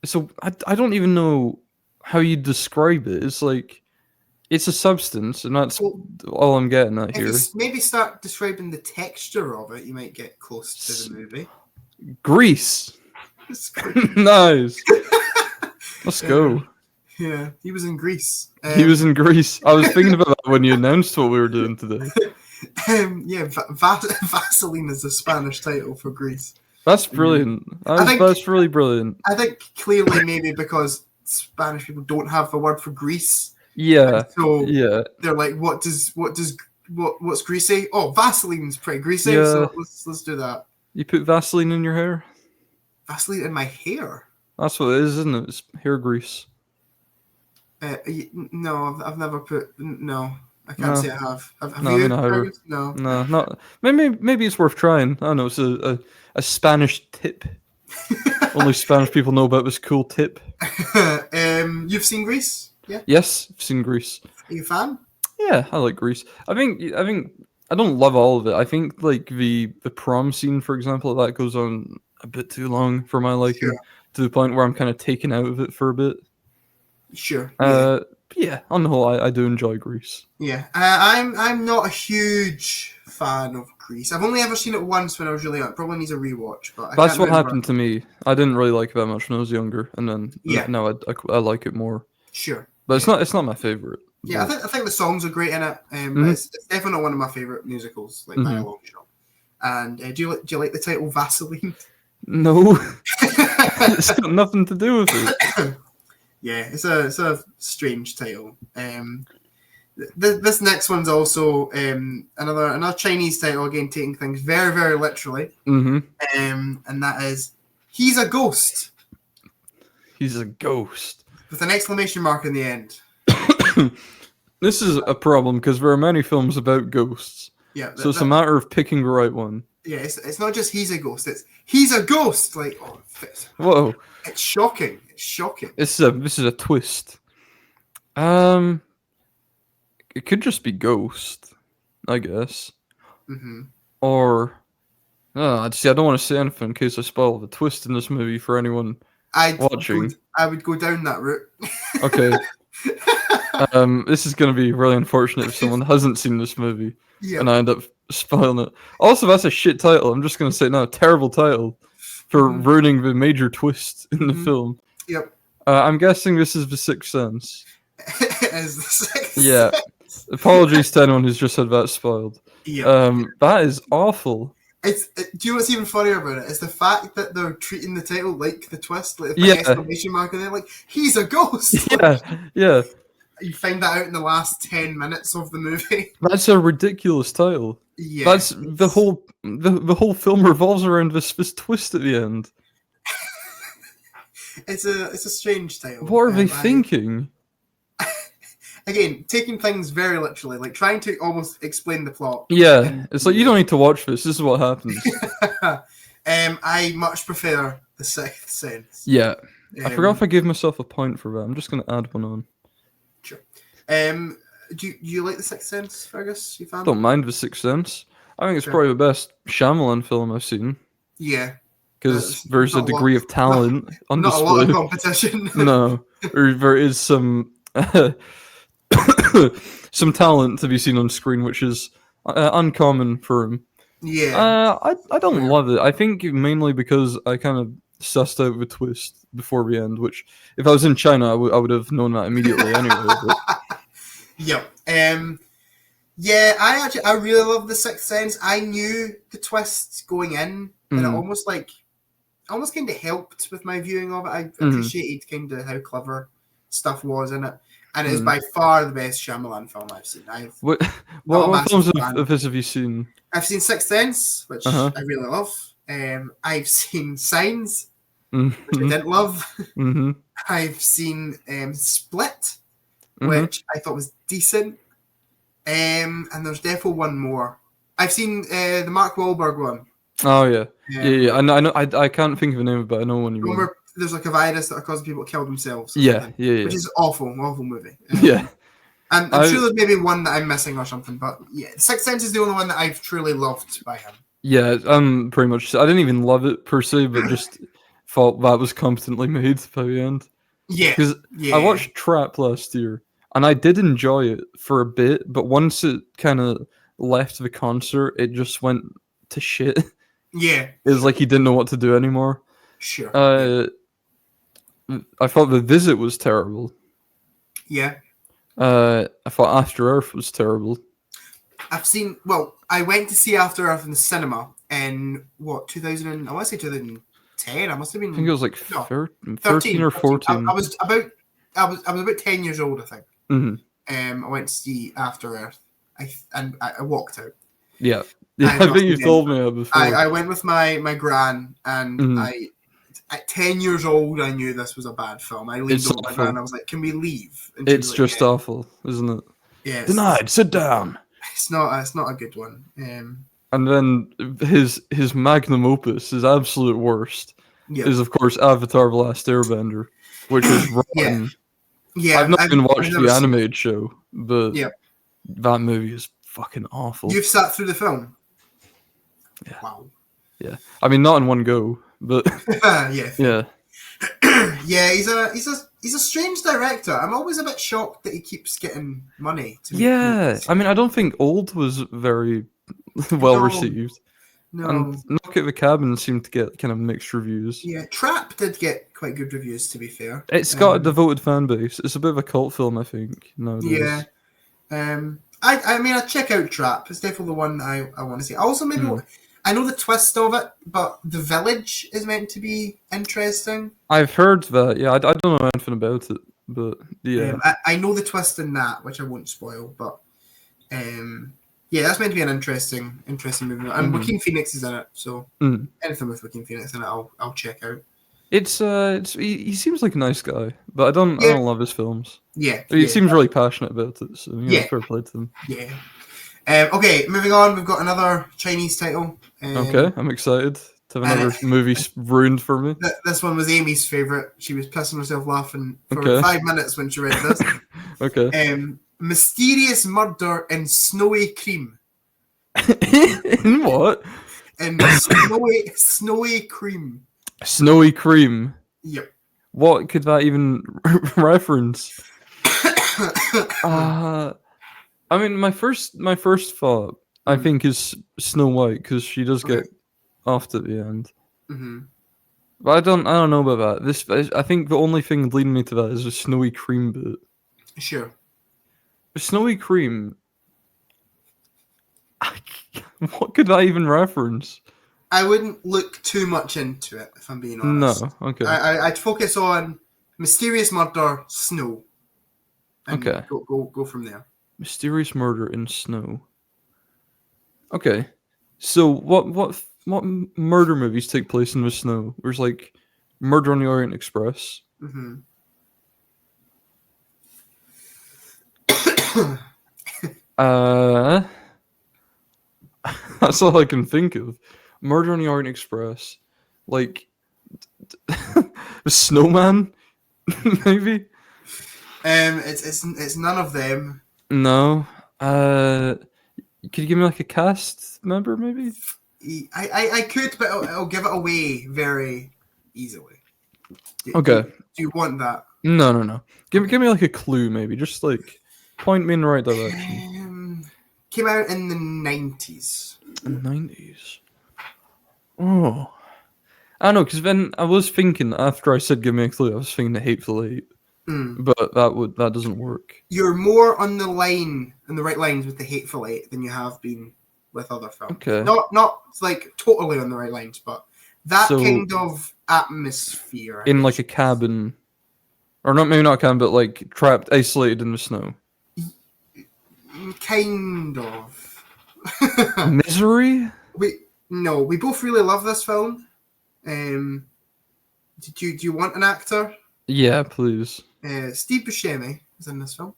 so I don't even know how you describe it. It's like it's a substance, and that's all I'm getting at here. If you maybe start describing the texture of it, you might get close to the movie. Grease. Nice. Let's go. Yeah, he was in Greece. He was in Greece. I was thinking about that when you announced what we were doing today. Yeah, Vaseline is the Spanish title for Greece. That's brilliant. That's really brilliant. I think clearly maybe because Spanish people don't have the word for Greece. Yeah. So yeah. They're like, what's greasy? Oh, Vaseline's pretty greasy. Yeah. So let's do that. You put Vaseline in your hair? Vaseline in my hair? That's what it is, isn't it? It's hair grease. No, I've never put. No, I can't say I have. Have no, you? No, not. Maybe it's worth trying. I don't know. It's a Spanish tip. Only Spanish people know about this cool tip. You've seen Grease? Yeah. Yes, I've seen Grease. Are you a fan? Yeah, I like Grease. I think I don't love all of it. I think like the prom scene, for example, that goes on a bit too long for my liking, to the point where I'm kind of taken out of it for a bit. Sure. Yeah, on the whole, I do enjoy Grease. Yeah, I'm not a huge fan of Grease. I've only ever seen it once when I was really young. Probably needs a rewatch, but that's what happened to me. I didn't really like it that much when I was younger, and then now I like it more. Sure, but it's not my favorite. Yeah, I think the songs are great in it, but it's definitely not one of my favorite musicals, like by a long shot. And do you like the title Vaseline? No, it's got nothing to do with it. Yeah, it's a strange title. This next one's also another Chinese title, again taking things very, very literally. And that is He's a Ghost. He's a ghost. With an exclamation mark in the end. This is a problem because there are many films about ghosts. Yeah. So it's a matter of picking the right one. Yeah, it's not just he's a ghost, it's he's a ghost! Like, oh, whoa. It's shocking. It's shocking. This is a twist. It could just be ghost, I guess. Or see, I don't want to say anything in case I spoil the twist in this movie for anyone watching. I would go down that route. Okay. This is going to be really unfortunate if someone hasn't seen this movie, and I end up spoiling it. Also, that's a shit title. I'm just gonna say no, terrible title for Mhm. ruining the major twist in the Mhm. film. Yep. I'm guessing this is The Sixth Sense. As the Sixth Yeah. Sense. Apologies to anyone who's just had that spoiled. Yep. That is awful. Do you know what's even funnier about it? Is the fact that they're treating the title like the twist, like the Yeah. exclamation mark, and they're like, "He's a ghost." Yeah, yeah. You find that out in the last 10 minutes of the movie. That's a ridiculous title. Yeah, That's the whole film revolves around this twist at the end. It's a strange title. What are they thinking? Again, taking things very literally, like trying to almost explain the plot. Yeah, it's like you don't need to watch this. This is what happens. I much prefer The Sixth Sense. Yeah, I forgot if I gave myself a point for that. I'm just gonna add one on. Sure. Do you like The Sixth Sense, Fergus? You fan? I don't mind The Sixth Sense. I think it's Sure. probably the best Shyamalan film I've seen Yeah. because there's a not a lot- degree of talent on Not a lot of display. competition. No, or there is some some talent to be seen on screen, which is uncommon for him. Yeah. I don't love it. I think mainly because I kind of sussed out the twist before the end. Which, if I was in China, I would have known that immediately anyway. But, Yep. Yeah, I really love The Sixth Sense. I knew the twist going in, and it almost kind of helped with my viewing of it. I appreciated kind of how clever stuff was in it, and it is by far the best Shyamalan film I've seen. what Not a what films massive fan. of his have you seen? I've seen Sixth Sense, which I really love. I've seen Signs, which I didn't love. Mm-hmm. I've seen Split, Mhm. which I thought was decent. And there's definitely one more. I've seen the Mark Wahlberg one. Oh yeah, yeah. I know. I can't think of the name of it, but I know one you mean. Remember, there's like a virus that causing people to kill themselves. or Yeah, something, yeah. Which is awful movie. Yeah. And I'm sure there's maybe one that I'm missing or something, but yeah, Sixth Sense is the only one that I've truly loved by him. Yeah, pretty much. I didn't even love it per se, but just thought that was competently made by the end. Yeah, Because yeah. I watched Trap last year, and I did enjoy it for a bit, but once it kind of left the concert, it just went to shit. Yeah, It was like he didn't know what to do anymore. sure. I thought The Visit was terrible. Yeah. I thought After Earth was terrible. I went to see After Earth in the cinema in, 2000, I want to say 2010. I must have been. I think it was like No, 13 or 14. I was about 10 years old, I think. Mhm. I went to see After Earth, and I walked out. Yeah. I I must think you've admit, told me that before. I went with my gran, and Mhm. at 10 years old, I knew this was a bad film. I leaned It's over my awful. gran, I was like, "Can we leave?" And she It's was like, just "Yeah." awful, isn't it? Yeah, Denied. Sit down. It's not a good one. And then his magnum opus, his absolute worst, Yeah, is of course Avatar: The Last Airbender, which is rotten. yeah. I've not even watched never the seen- animated show, but Yeah. that movie is fucking awful. You've sat through the film. Yeah. Wow. I mean, not in one go, but Yeah. yeah. Yeah, he's a strange director. I'm always a bit shocked that he keeps getting money to make Yeah, movies. I mean, I don't think Old was very well No. received, No. and Knock at the Cabin seemed to get kind of mixed reviews. Yeah, Trap did get quite good reviews, to be fair. It's got a devoted fan base. It's a bit of a cult film, I think. Nowadays. Yeah. I mean, I'd check out Trap. It's definitely the one I want to see. Also, maybe I know the twist of it, but The Village is meant to be interesting. I've heard that. Yeah, I don't know anything about it, but yeah. I know the twist in that, which I won't spoil, but yeah, that's meant to be an interesting movie. And Joaquin Phoenix is in it, so anything with Joaquin Phoenix in it, I'll check out. It's he seems like a nice guy, but I don't love his films. Yeah, He seems really passionate about it, so fair play to him. Yeah. Okay, moving on. We've got another Chinese title. Okay, I'm excited to have another movie ruined for me. This one was Amy's favourite. She was pissing herself laughing for Okay. 5 minutes when she read this. Okay. Mysterious Murder in Snowy Cream. In what? In Snowy Cream. Snowy Cream. Yep. What could that even reference? I mean, my first thought I think is Snow White because she does Okay. get offed at the end. Hmm. But I don't know about that. I think the only thing leading me to that is the snowy cream bit. Sure. The snowy cream. What could I even reference? I wouldn't look too much into it, if I'm being No. honest. Okay. I'd focus on mysterious murder, snow, and Okay. go from there. Mysterious murder in snow. Okay. So what murder movies take place in the snow? There's like Murder on the Orient Express. Hmm. Uh, that's all I can think of. Murder on the Orient Express, like the Snowman, maybe. It's none of them. No. Could you give me like a cast member, maybe? I could, but I'll give it away very easily. Okay. Do you want that? No. Give me like a clue, maybe. Just like point me in the right direction. Came out in the 90s. 90s. Oh. I don't know, because then I was thinking after I said give me a clue, I was thinking the Hateful Eight, Mm. but that doesn't work. You're more on the right lines with the Hateful Eight than you have been with other films. Okay. Not like totally on the right lines, but that So, kind of atmosphere. I in guess. like a cabin, or not maybe not a cabin, but like trapped, isolated in the snow. Kind of. Misery? We both really love this film. Do you want an actor? Yeah, please. Steve Buscemi is in this film.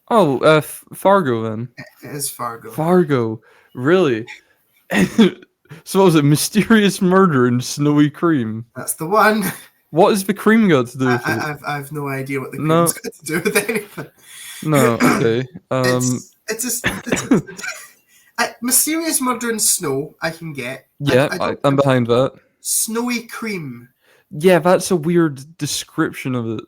Oh, Fargo then. It is Fargo. Fargo, really? So what was it? Mysterious murder in snowy cream. That's the one. What has the cream got to do with it? I've no idea what the No. cream's got to do with anything. No, okay. It's mysterious murder in snow. I can get. Yeah, I'm behind that. Snowy cream. Yeah, that's a weird description of it.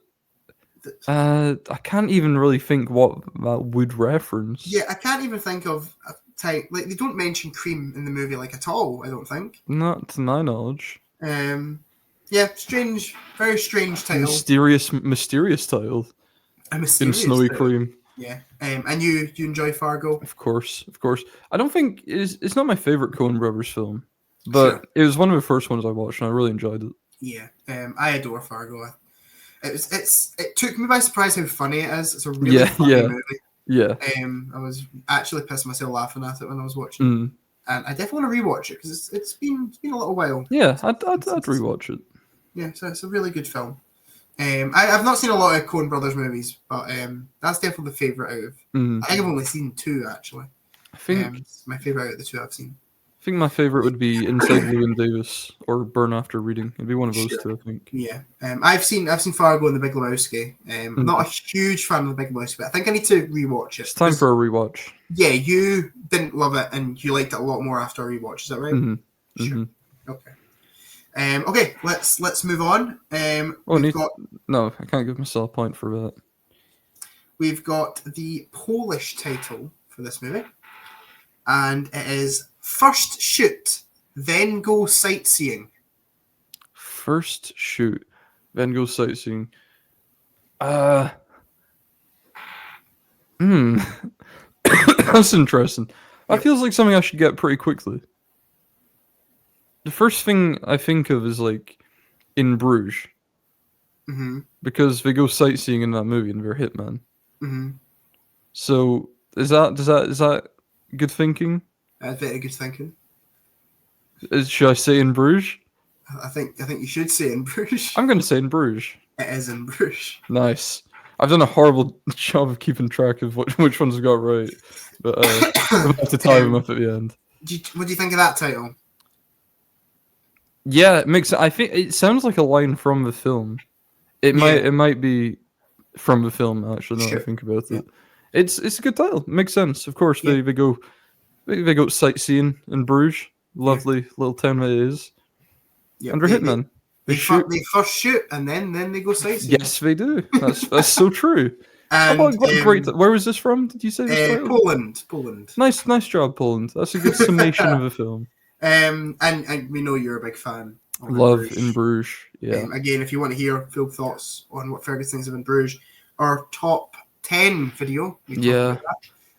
I can't even really think what that would reference. Yeah, I can't even think of a type. Like they don't mention cream in the movie like at all. I don't think. Not to my knowledge. Yeah, strange, very strange title. Mysterious title. A In mysterious snowy title. cream. Yeah. And you enjoy Fargo? Of course. I don't think it's not my favorite Coen Brothers film, but Sure. it was one of the first ones I watched, and I really enjoyed it. Yeah. I adore Fargo. It took me by surprise how funny it is. It's a really funny movie. Yeah. I was actually pissing myself laughing at it when I was watching it. And I definitely want to rewatch it because it's been a little while. Yeah, I'd rewatch it. Yeah, so it's a really good film. I've not seen a lot of Coen Brothers movies, but that's definitely the favourite out of. I think I've only seen two actually. I think It's my favourite out of the two I've seen. I think my favorite would be Inside Llewyn Davis or Burn After Reading. It'd be one of those two, I think. Yeah, I've seen Fargo and The Big Lebowski. I'm not a huge fan of The Big Lebowski, but I think I need to rewatch it. It's time for a rewatch. Yeah, you didn't love it, and you liked it a lot more after a rewatch. Is that right? Mm-hmm. Sure. Okay. Okay. Let's move on. No, I can't give myself a point for that. We've got the Polish title for this movie, and it is First Shoot, Then Go Sightseeing. First shoot, then go sightseeing. That's interesting. That feels like something I should get pretty quickly. The first thing I think of is like In Bruges, because they go sightseeing in that movie and they're hitman. So is that good thinking? Very good thinking. Should I say In Bruges? I think you should say In Bruges. I'm going to say In Bruges. It is In Bruges. Nice. I've done a horrible job of keeping track of which ones I got right, but we'll have to tie them up at the end. What do you think of that title? Yeah, it makes. I think it sounds like a line from the film. It might be from the film actually. Now that I think about it, it's a good title. It makes sense. Of course, they go sightseeing in Bruges. Lovely little town that it is. Yep, And they're hitmen. They first shoot and then they go sightseeing. Yes, they do. That's so true. And what a great. Where was this from? Did you say this title? Poland. Nice job, Poland. That's a good summation of a film. And we know you're a big fan of Love In in Bruges. Yeah. Again, if you want to hear full thoughts on what Fergus thinks of In Bruges, our top 10 video. We talked about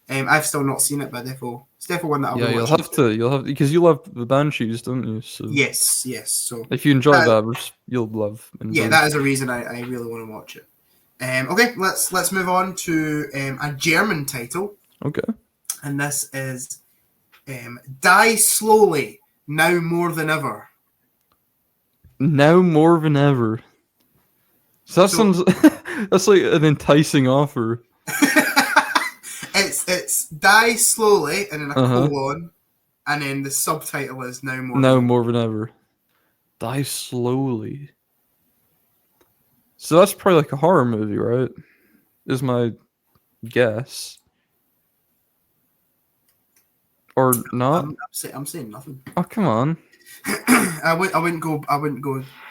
that. I've still not seen it, but it's definitely one that I'll be watching. You'll have because you love the Banshees, don't you? So Yes. So if you enjoy that, you'll love. That is a reason I really want to watch it. Okay, let's move on to a German title. Okay. And this is Die Slowly, Now More Than Ever. Now more than ever. So that sounds that's like an enticing offer. It's Die Slowly and then a colon, and then the subtitle is Now More Than Ever. Die Slowly. So that's probably like a horror movie, right? Is my guess. Or not? I'm saying nothing. Oh, come on. I wouldn't go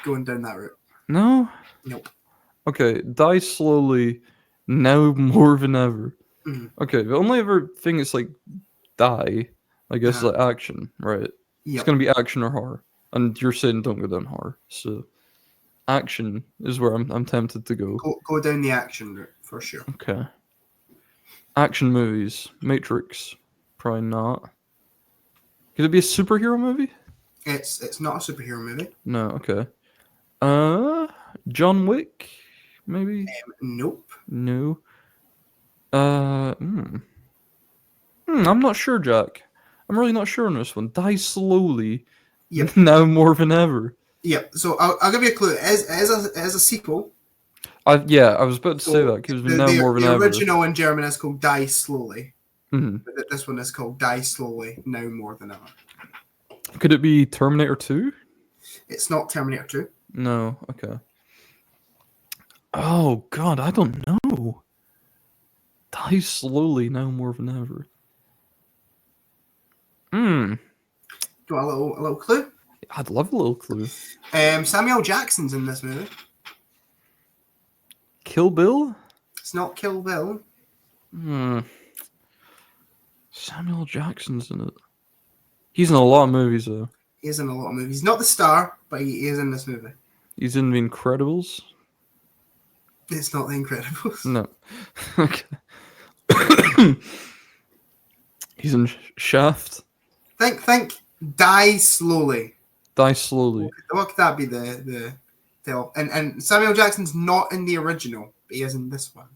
going down that route. No? Nope. Okay, Die Slowly, Now More Than Ever. Mm-hmm. Okay, the only other thing is like die, I guess, is like action, right? Yep. It's gonna be action or horror. And you're saying don't go down horror. So action is where I'm tempted to go. Go down the action route for sure. Okay. Action movies. Matrix. Probably not. Could it be a superhero movie? It's not a superhero movie. No, okay. John Wick? Maybe? Nope. No. I'm not sure, Jack. I'm really not sure on this one. Die Slowly. Yep. Now More Than Ever. Yep. So I'll give you a clue. As a sequel. I was about to say that because Now More Than Ever. The original in German is called Die Slowly. Mm-hmm. But this one is called Die Slowly, Now More Than Ever. Could it be Terminator 2? It's not Terminator 2. No. Okay. Oh God, I don't know. Die Slowly, Now More Than Ever. Do you want a little clue? I'd love a little clue. Samuel Jackson's in this movie. Kill Bill? It's not Kill Bill. Samuel Jackson's in it. He's in a lot of movies, though. He is in a lot of movies. He's not the star, but he is in this movie. He's in The Incredibles? It's not The Incredibles. No. Okay. He's in Shaft? Think Die Slowly. Die Slowly. What could that be the title? And Samuel Jackson's not in the original, but he is in this one.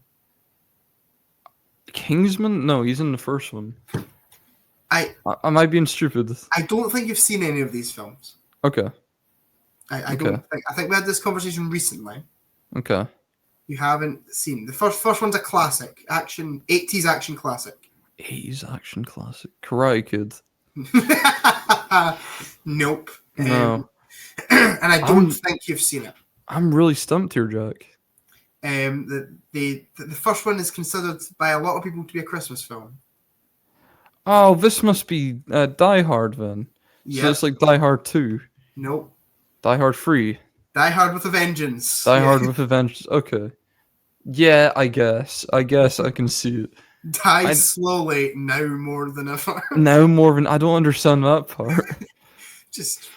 Kingsman? No, he's in the first one. I might be stupid. I don't think you've seen any of these films. Okay. I think we had this conversation recently. Okay. You haven't seen the first one's a classic action 80s action classic. 80s action classic. Karate Kid. Nope. No. And I don't think you've seen it. I'm really stumped here, Jack. The first one is considered by a lot of people to be a Christmas film. Oh, this must be Die Hard then. Yeah. So it's like Die Hard 2. Nope. Die Hard 3. Die Hard with a Vengeance. Die Hard with a Vengeance. Okay. Yeah, I guess I can see it. Die Slowly, Now More Than Ever. Now more than I don't understand that part. Just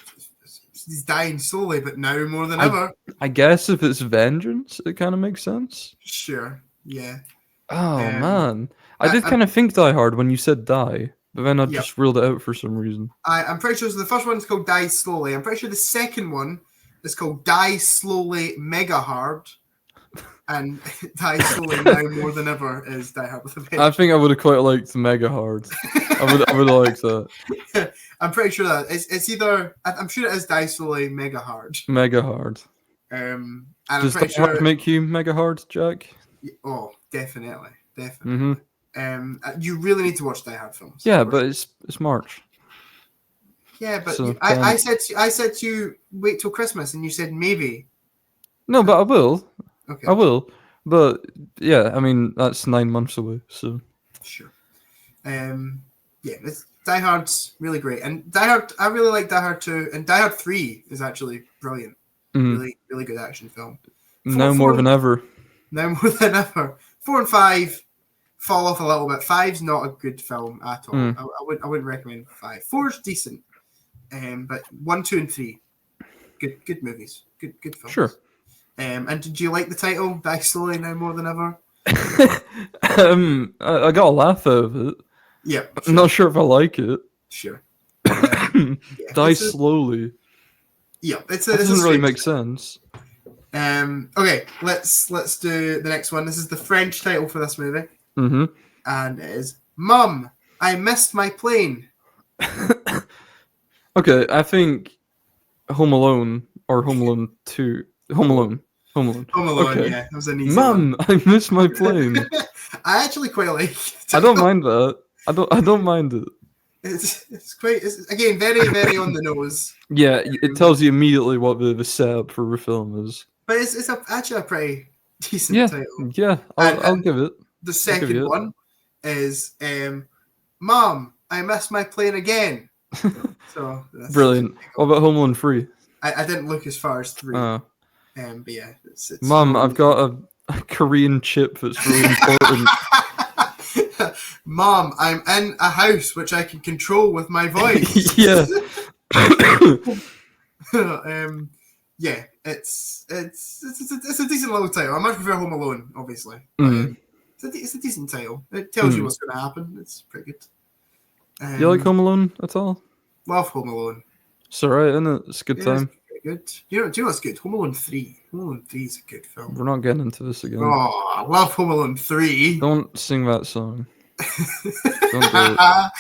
he's dying slowly, but now more than ever. I guess if it's vengeance, it kind of makes sense. Sure. Yeah. Oh man, I did kind of think Die Hard when you said die, but then I just ruled it out for some reason. I'm pretty sure the first one's called Die Slowly. I'm pretty sure the second one is called Die Slowly Mega Hard. And Die Slowly Now More Than Ever is Die Hard with a Vengeance. I think I would have quite liked Mega Hard. I would have liked that. I'm pretty sure that it's either. I'm sure it is Die Slowly Mega Hard. Mega Hard. And does Die Hard make you Mega Hard, Jack? Oh, definitely. You really need to watch Die Hard films. Yeah, but it's March. Yeah, but so, I said to you wait till Christmas, and you said maybe. No, but I will. Okay. I will, but yeah, I mean that's 9 months away, so. Sure. Die Hard's really great, and Die Hard. I really like Die Hard 2, and Die Hard 3 is actually brilliant. Really, really good action film. Now more than ever. Now more than ever. 4 and 5 fall off a little bit. 5's not a good film at all. Mm. I wouldn't recommend 5. 4's decent, but 1, 2, and 3, good movies, good films. Sure. And did you like the title, Die Slowly Now More Than Ever? I got a laugh out of it. Yeah, I'm not sure if I like it. sure. Die slowly. Yeah, it doesn't really make sense. Okay, let's do the next one. This is the French title for this movie. Mm-hmm. And it is Mum, I Missed My Plane. Okay, I think Home Alone or Home Alone 2. Home Alone. Okay. Yeah. That was an easy Mum, I missed my plane. one. I actually quite like it. I don't mind that. I don't mind it. It's quite, again, very, very on the nose. Yeah, it tells you immediately what the setup for the film is. But it's actually a pretty decent Yeah, title. yeah, I'll give it. The give second you it. one is Mom, I missed my plane again. So that's Brilliant. What about Home Alone 3? I didn't look as far as 3. But yeah, it's Mum, I've got a Korean chip that's really important. Mom, I'm in a house which I can control with my voice. Yeah. Yeah, it's a decent little title. I much prefer Home Alone, obviously. Mm. It's a decent title. It tells you what's going to happen. It's pretty good. You like Home Alone at all? Love Home Alone. It's alright, isn't it? It's a good time. It's pretty good. Do you know what's good? Home Alone 3. Home Alone 3 is a good film. We're not getting into this again. Oh, I love Home Alone 3. Don't sing that song. Don't do it.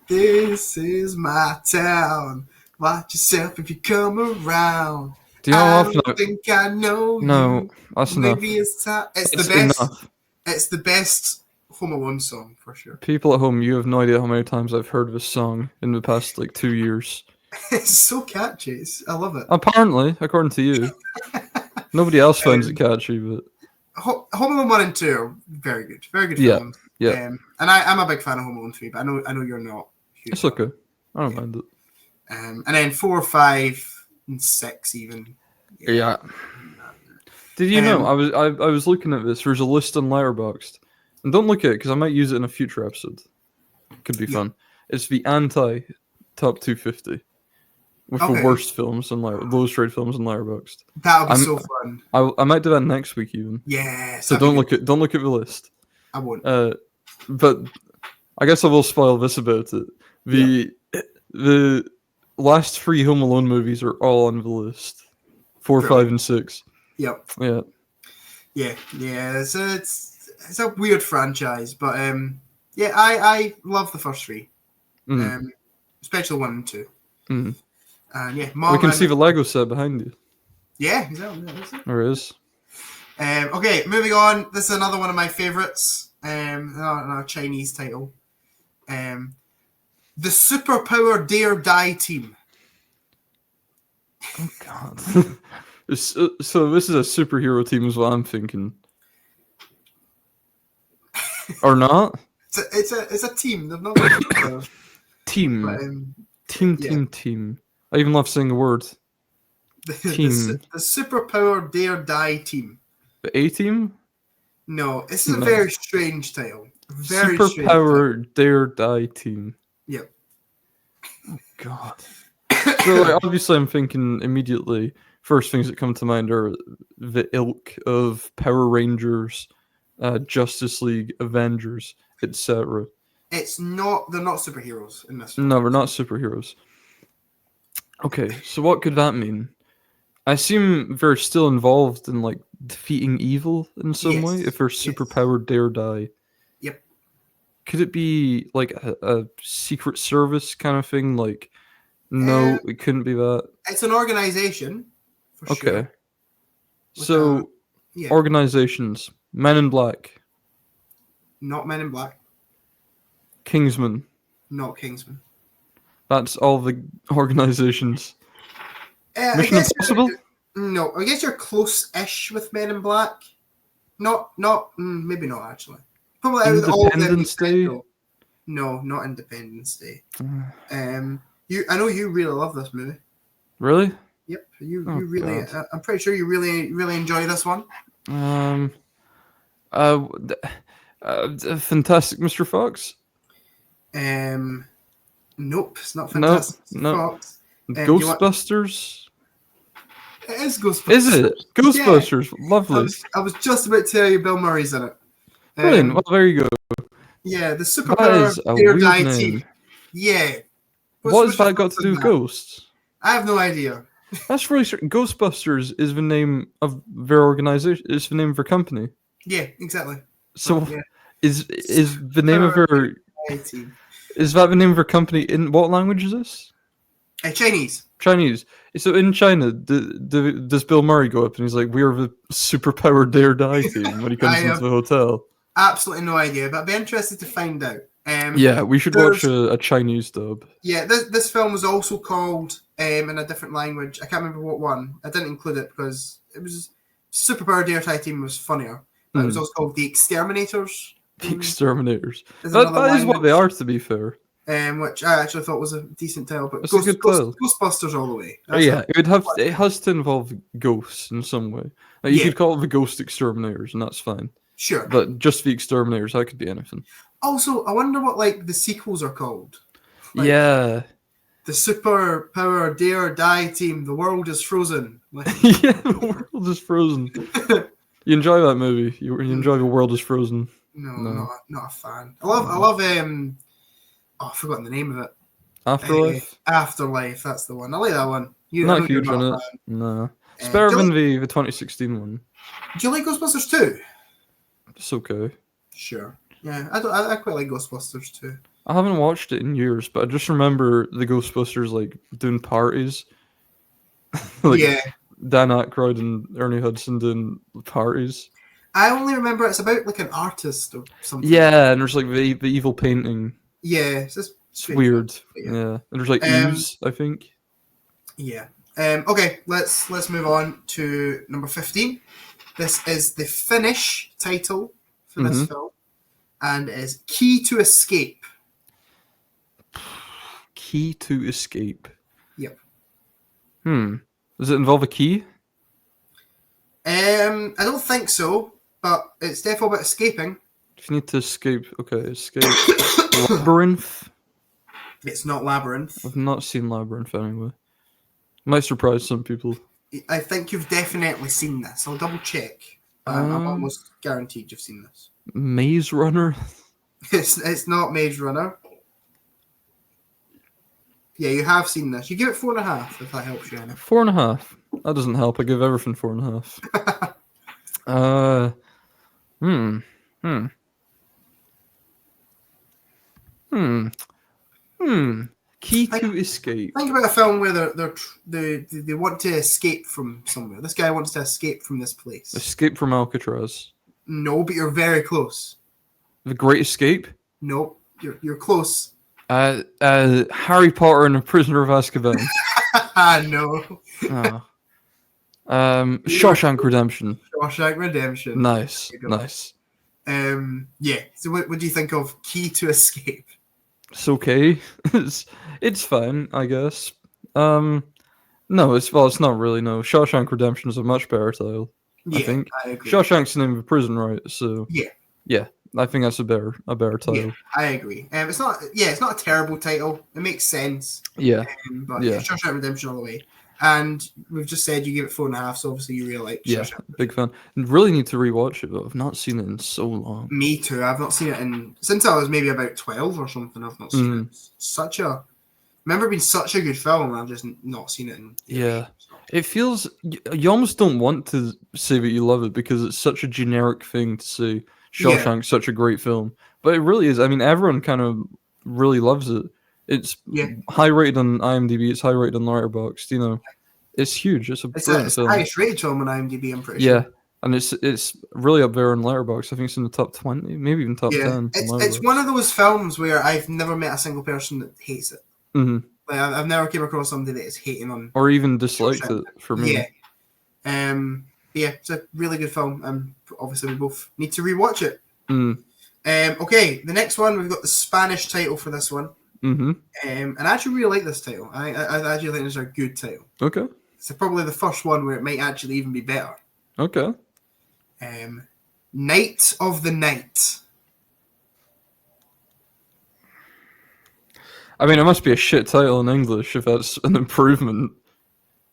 This is my town. Watch yourself if you come around. Do you know how often I think I know No, you. that's enough. Maybe it's time. It's It's the best. enough. It's the best Home Alone song for sure. People at home, you have no idea how many times I've heard this song in the past 2 years. It's so catchy. I love it. Apparently, according to you. Nobody else finds it catchy, but Home Alone 1 and 2 are very good. Very good Yeah, films. yeah. And I'm a big fan of Home Alone 3, but I know you're not. it's okay. I don't mind it. And then 4, 5, and 6 even. Yeah. Did you know? I was looking at this. There's a list on Letterboxd, and don't look at it because I might use it in a future episode. Could be fun. It's the anti top 250 with the worst films and lowest rated films on Letterboxd. That would be so fun. I might do that next week even. Yes. So don't look at the list. I won't. But I guess I will spoil this about it. The last 3 Home Alone movies are all on the list. 4, 5, and 6. Yep. Yeah. Yeah. It's a weird franchise, but yeah, I love the first 3, especially 1 and 2. Mm. And yeah, Mom, we can see the Lego set behind you. Yeah, exactly. There is. Okay, moving on. This is another one of my favorites. Another Chinese title. The Superpower Dare Die Team. Oh God. So this is a superhero team, is what I'm thinking. Or not? It's a team. They've not got Team. But, Team. I even love saying the word. Team. The Superpower Dare Die Team. The A-Team? No, this is a very strange title. Very Superpower Dare Die Team. Yep. Oh God. So obviously I'm thinking immediately, first things that come to mind are the ilk of Power Rangers, Justice League, Avengers, etc. They're not superheroes in this film. No, we're not superheroes. Okay, so what could that mean? I assume they're still involved in defeating evil in some way if they're superpowered dare die. Yep. Could it be a secret service kind of thing? No, it couldn't be that. It's an organization. For sure. So organizations. Men in Black. Not Men in Black. Kingsman. Not Kingsman. That's all the organizations. Mission Impossible? No, I guess you're close-ish with Men in Black. Maybe not actually. Probably out of all Independence Day? No, not Independence Day. I know you really love this movie. Really? Yep. You really. I'm pretty sure you really enjoy this one. Fantastic Mr. Fox? Nope, it's not No, Fantastic no. Fox. Do you want? Ghostbusters? It is Ghostbusters. Is it? Ghostbusters. I Lovely. was just about to tell you Bill Murray's in it. Brilliant. Well, there you go. Yeah, the That superpower is a dare weird die name. team. Yeah. What has your that got thoughts to do on with that? ghosts? I have no idea. That's really strange. Ghostbusters is the name of their organization. It's the name of their company. Yeah, exactly. So Yeah. is the name of Superpower their team. is that the name of their company? In what language is this? Chinese. Chinese. So in China, does Bill Murray go up and he's like, "We are the superpowered dare die team" when he comes I into have the hotel? absolutely no idea, but I'd be interested to find out. Yeah, we should watch a Chinese dub. Yeah, this film was also called in a different language. I can't remember what one. I didn't include it because it was Superpower Dare Die Team was funnier. But it was also called The Exterminators. The Exterminators. Is That another is what language. they are, to be fair. Which I actually thought was a decent title. But It's a good title. Ghostbusters all the way. Yeah, it has to involve ghosts in some way. Like, you Yeah. could call it the Ghost Exterminators, and that's fine. Sure. But just the Exterminators, that could be anything. Also, I wonder what like the sequels are called. Like, Yeah. The Superpower Dare Die Team. The world is frozen. Like, Yeah, the world is frozen. You enjoy that movie? You enjoy The World is Frozen? no, not a fan. I love I've forgotten the name of it. Afterlife? Afterlife, that's the one. I like that one. I Not know you're huge on a it. fan. No. It's better do than you the 2016 one. Do you like Ghostbusters too? It's okay. Sure. Yeah, I quite like Ghostbusters too. I haven't watched it in years, but I just remember the Ghostbusters like doing parties. Like Yeah. Dan Aykroyd and Ernie Hudson doing parties. I only remember it's about like an artist or something. Yeah, and there's like the evil painting. Yeah, it's just It's weird. Yeah. Yeah. And there's like ooze, I think. Yeah. Okay, let's move on to number 15. This is the Finnish title for this film, and it is Key to Escape. Key to Escape. Yep. Does it involve a key? I don't think so, but it's definitely about escaping. If you need to escape, okay, escape. Labyrinth? It's not Labyrinth. I've not seen Labyrinth anyway. Might surprise some people. I think you've definitely seen this. I'll double check. I'm almost guaranteed you've seen this. Maze Runner? It's not Maze Runner. Yeah, you have seen this. You give it 4.5 if that helps you. Anna. 4.5. That doesn't help. I give everything 4.5. Key to Escape. Think about a film where they want to escape from somewhere. This guy wants to escape from this place. Escape from Alcatraz. No, but you're very close. The Great Escape. Nope, you're close. Harry Potter and the Prisoner of Azkaban. No. Shawshank Redemption. Shawshank Redemption. Nice. Yeah. So what do you think of Key to Escape? It's okay. It's fine, I guess. No, it's not really. No, Shawshank Redemption is a much better title. Yeah, I think I agree. Shawshank's the name of a prison, right? So yeah, I think that's a better title. Yeah, I agree. It's not a terrible title. It makes sense. Yeah, but Shawshank Redemption all the way. And we've just said you give it 4.5, so obviously you really like Shawshank. Big fan. Really need to rewatch it, but I've not seen it in so long. Me too. I've not seen it since I was maybe about 12 or something. I've not seen it. Remember it being such a good film, and I've just not seen it. It feels you almost don't want to say that you love it because it's such a generic thing to say. Shawshank's such a great film, but it really is. I mean, everyone kind of really loves it. It's high rated on IMDb. It's high rated on Letterboxd. You know, it's huge. It's brilliant film. The highest rated film on IMDb. I'm pretty sure. Yeah, and it's really up there on Letterboxd. I think it's in the top 20, maybe even top 10. It's one of those films where I've never met a single person that hates it. Mm-hmm. Like I've never came across somebody that is hating on or even disliked it for me. Yeah, it's a really good film, and obviously we both need to rewatch it. Okay, the next one we've got the Spanish title for this one. And I actually really like this title. I actually think it's a good title. Okay. It's probably the first one where it might actually even be better. Okay. Night of the Night. I mean, it must be a shit title in English if that's an improvement.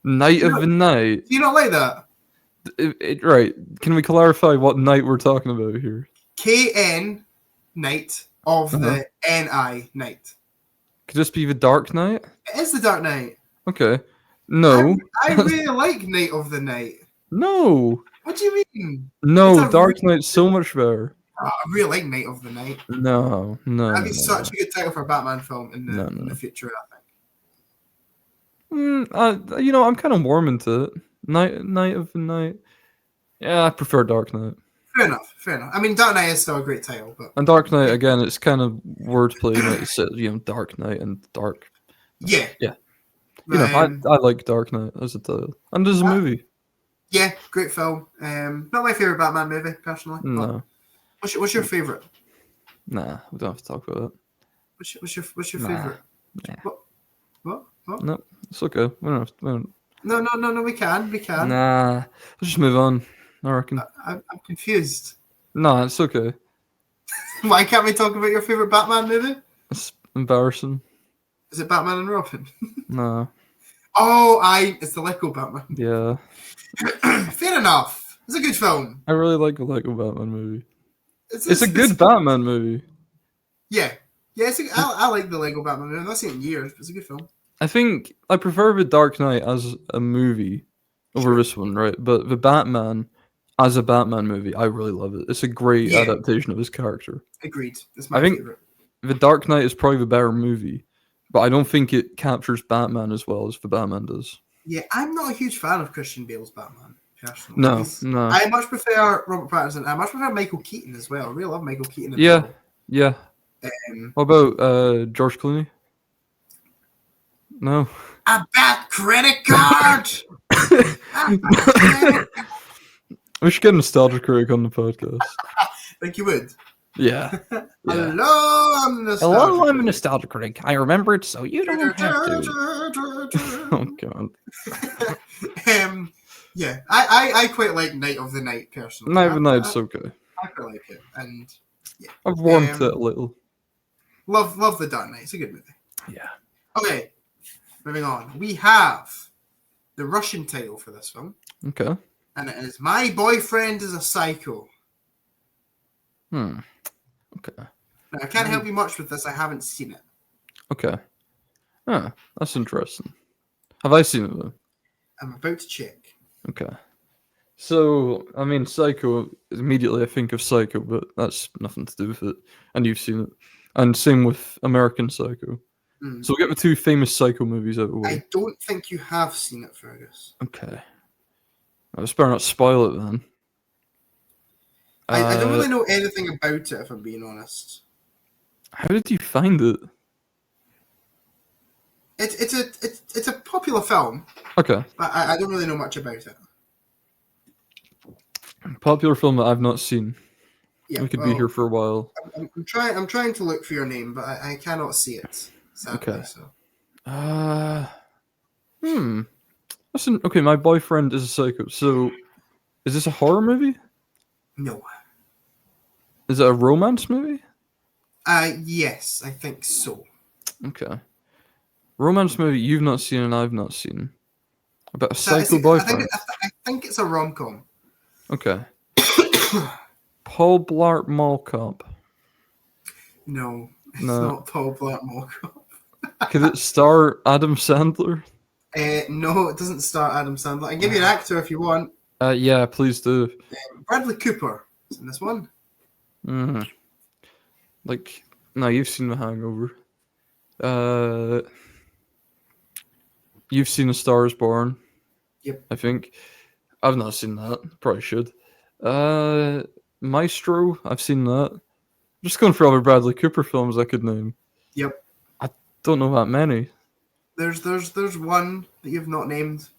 Night of the Night. Do you not like that? Right. Can we clarify what night we're talking about here? KN Night of Uh-huh. the NI Night. Could this be the Dark Knight? It is the Dark Knight. Okay. No. I really like Night of the Night. No. What do you mean? No, It's a Dark Knight's so much better. I really like Night of the Night. No. That'd be such a good title for a Batman film in the future, I think. I'm kind of warm into it. Night of the Night. Yeah, I prefer Dark Knight. Fair enough. I mean, Dark Knight is still a great title, but And Dark Knight, again, it's kind of wordplay. It's Dark Knight and dark. yeah. I like Dark Knight as a title. And as a movie. Yeah, great film. Not my favorite Batman movie, personally. No. What's your favorite? Nah, we don't have to talk about it. What's your Nah. favorite? Nah. What? No, it's okay. We don't. No, we can. Nah, let's just move on. I reckon. I'm confused. No, it's okay. Why can't we talk about your favorite Batman movie? It's embarrassing. Is it Batman and Robin? No. Oh, it's the Lego Batman. Yeah. Fair enough. It's a good film. I really like the Lego Batman movie. It's a good Batman movie. Yeah. Yeah, I like the Lego Batman movie. I've not seen it in years, but it's a good film. I think I prefer the Dark Knight as a movie over this one, right? But the Batman as a Batman movie, I really love it. It's a great adaptation of his character. Agreed. It's my think favorite. The Dark Knight is probably the better movie, but I don't think it captures Batman as well as the Batman does. Yeah, I'm not a huge fan of Christian Bale's Batman, personally. No. I much prefer Robert Pattinson. I much prefer Michael Keaton as well. I really love Michael Keaton. Yeah. What about George Clooney? No. A bad credit card! We should get a nostalgia critic on the podcast. Think you would? Yeah. Hello, I'm a nostalgia critic. I remember it, so you don't have to. Oh god. Yeah, I quite like Night of the Night personally. Night of the Night's okay. I quite like it, and yeah, I've warmed to it a little. Love the Dark Knight. It's a good movie. Yeah. Okay, moving on. We have the Russian title for this film. Okay. And it is My Boyfriend is a Psycho. Okay. Now, I can't help you much with this. I haven't seen it. Okay. Ah, that's interesting. Have I seen it though? I'm about to check. Okay. So, I mean, Psycho, immediately I think of Psycho, but that's nothing to do with it. And you've seen it. And same with American Psycho. So we'll get the two famous Psycho movies out of the way. I don't think you have seen it, Fergus. Okay. I was better not spoil it then. I don't really know anything about it, if I'm being honest. How did you find it? It's a popular film. Okay. But I don't really know much about it. Popular film that I've not seen. Yeah, we could be here for a while. I'm trying to look for your name, but I cannot see it. Sadly, Okay. So. Listen, okay, My Boyfriend is a Psycho. So, is this a horror movie? No. Is it a romance movie? Yes, I think so. Okay. Romance movie you've not seen and I've not seen. About a psycho boyfriend. I think it's a rom-com. Okay. Paul Blart Mall Cop. No, it's not Paul Blart Mall Cop. Could it star Adam Sandler? No, it doesn't star Adam Sandler. I can give you an actor if you want. Yeah, please do. Bradley Cooper is in this one. No, you've seen The Hangover. You've seen A Star Is Born. Yep. I think. I've not seen that. Probably should. Maestro. I've seen that. I'm just going for other Bradley Cooper films I could name. Yep. I don't know that many. There's one that you've not named.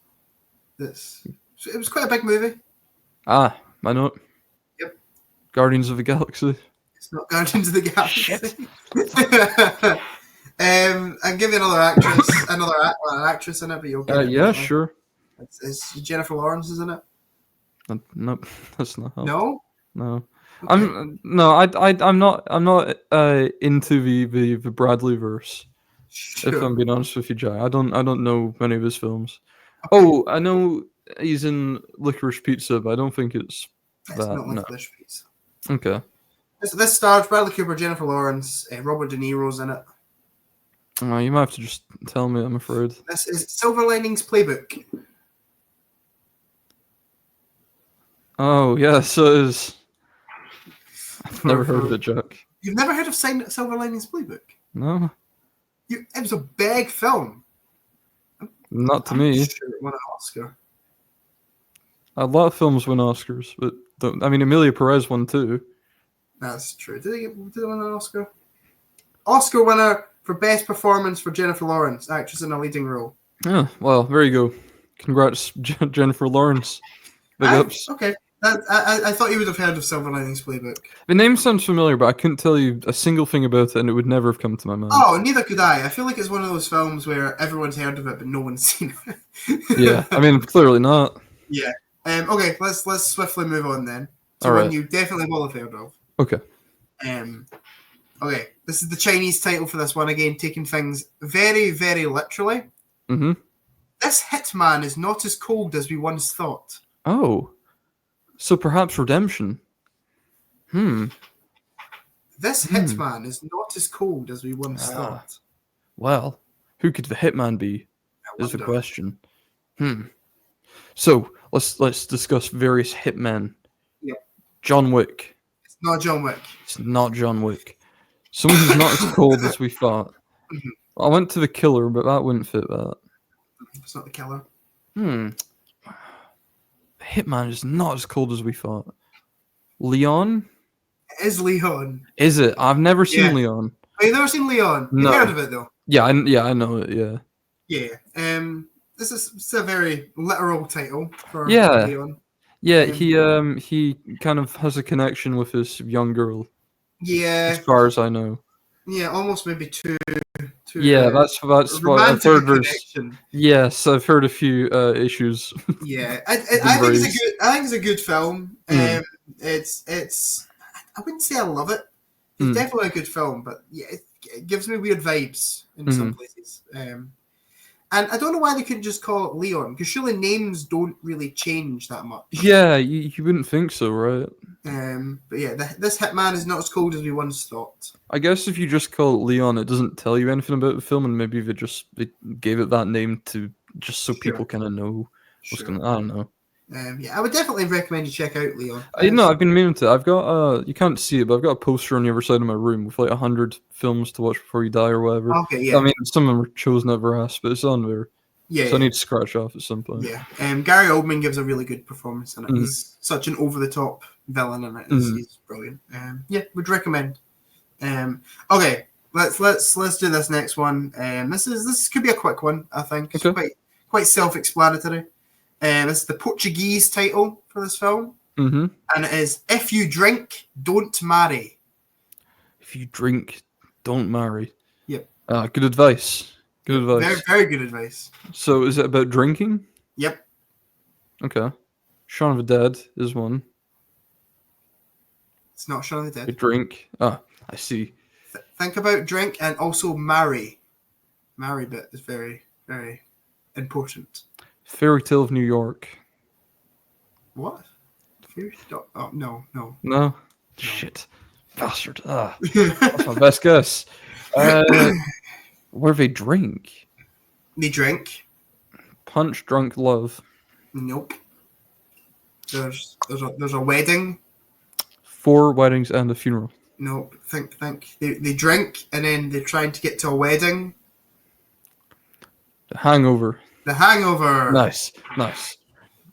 It was quite a big movie. I know. Yep. Guardians of the Galaxy. It's not Guardians of the Galaxy. I'll give you another actress, an actress in it, but you'll get it. Yeah, sure. It's Jennifer Lawrence, isn't it? Nope, that's not. No. No. Okay. I'm not into the Bradley verse. If Sure. I'm being honest with you, Jay, I don't know many of his films. Okay. Oh, I know he's in Licorice Pizza, but I don't think it's It's that. not No. Licorice Pizza. Okay. This stars Bradley Cooper, Jennifer Lawrence, Robert De Niro's in it. You might have to just tell me. I'm afraid. This is Silver Linings Playbook. Oh yeah, so it is. I've never heard of it, Jack. You've never heard of Silver Linings Playbook? No, It was a big film. not to I'm me. sure it won an Oscar. A lot of films win Oscars, but I mean, Emilia Perez won too. That's true. Did they win an Oscar? Oscar winner for Best Performance for Jennifer Lawrence, actress in a leading role. Yeah, well, there you go. Congrats, Jennifer Lawrence. Big ups. Okay. I thought you would have heard of Silver Linings Playbook. The name sounds familiar, but I couldn't tell you a single thing about it, and it would never have come to my mind. Oh, neither could I. I feel like it's one of those films where everyone's heard of it, but no one's seen it. Yeah, I mean, clearly not. Yeah. Okay, let's swiftly move on then to All one right. you definitely will have heard of. Okay. Okay, this is the Chinese title for this one again, taking things very, very literally. Mm-hmm. This hitman is not as cold as we once thought. Oh. So perhaps redemption. This hitman is not as cold as we once thought. Well, who could the hitman be? I Is the wonder. question. So let's discuss various hitmen. Yep. John Wick. It's not John Wick. It's not John Wick. Someone who's not as cold as we thought. Mhm. I went to the killer, but that wouldn't fit that. It's not the killer. Hitman is not as cold as we thought. Leon? It is Leon. Is it? I've never seen Yeah. Leon. Oh, you've never seen Leon? No. You've heard of it though. Yeah, I know it. Yeah. Yeah. This is it's a very literal title for Yeah. Leon. Yeah, he kind of has a connection with this young girl, Yeah. as far as I know. Yeah, almost maybe two. Yeah, that's what I've romantic heard. connection. Yes, I've heard a few issues. Yeah, I think it's a good film. It's I wouldn't say I love it. It's definitely a good film, but yeah, it gives me weird vibes in some places. And I don't know why they couldn't just call it Leon, because surely names don't really change that much. Yeah, you wouldn't think so, right? But yeah, this hitman is not as cold as we once thought. I guess if you just call it Leon, it doesn't tell you anything about the film, and maybe they gave it that name to just so people kind of know what's Sure. going. I don't know. Yeah, I would definitely recommend you check out Leon. I've been meaning to. I've got you can't see it, but I've got a poster on the other side of my room with like 100 films to watch before you die or whatever. Okay, yeah. I mean, some of them are chosen at Verras, but it's on there. Yeah. So I need to scratch off at some point. Yeah. Gary Oldman gives a really good performance in it. He's such an over-the-top villain in it. He's brilliant. Yeah, would recommend. Okay, let's do this next one. This could be a quick one, I think. It's quite self-explanatory. This is the Portuguese title for this film, and it is "If you drink, don't marry." If you drink, don't marry. Yep. Good advice. Good advice. Very, very good advice. So is it about drinking? Yep. Okay. Shaun of the Dead is one. It's not Shaun of the You Dead. drink. I see. Think about drink and also marry. Marry bit is very, very important. Fairy Tale of New York. What? Oh, no. No? Shit. Bastard. That's my best guess. Where they drink? They drink. Punch Drunk Love. Nope. There's a wedding. 4 weddings and a funeral. Nope. Think. They drink and then they're trying to get to a wedding. The Hangover. The Hangover. Nice.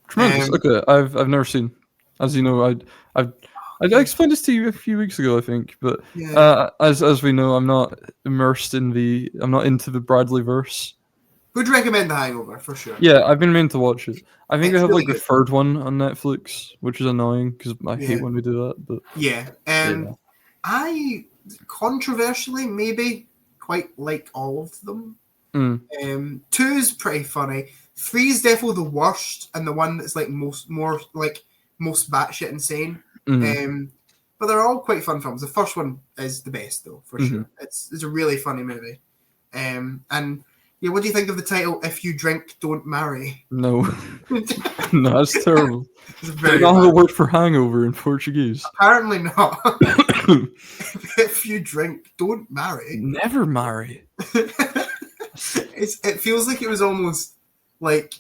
Tremendous. Okay, I've never seen. As you know, I explained this to you a few weeks ago, I think. But Yeah. as we know, I'm not I'm not into the Bradley verse. Would recommend The Hangover for sure. Yeah, I've been meaning to watch it. I think It's they have really like the good. third one on Netflix, which is annoying because I Yeah. hate when we do that. But Yeah. Yeah. I controversially maybe quite like all of them. 2 is pretty funny. 3 is definitely the worst and the one that's like most batshit insane. But they're all quite fun films. The first one is the best though, for sure. It's a really funny movie. And yeah, what do you think of the title? If you drink, don't marry. No, no, that's terrible. It's They very don't have a bad. word for hangover in Portuguese. Apparently not. If you drink, don't marry. Never marry. It feels like it was almost like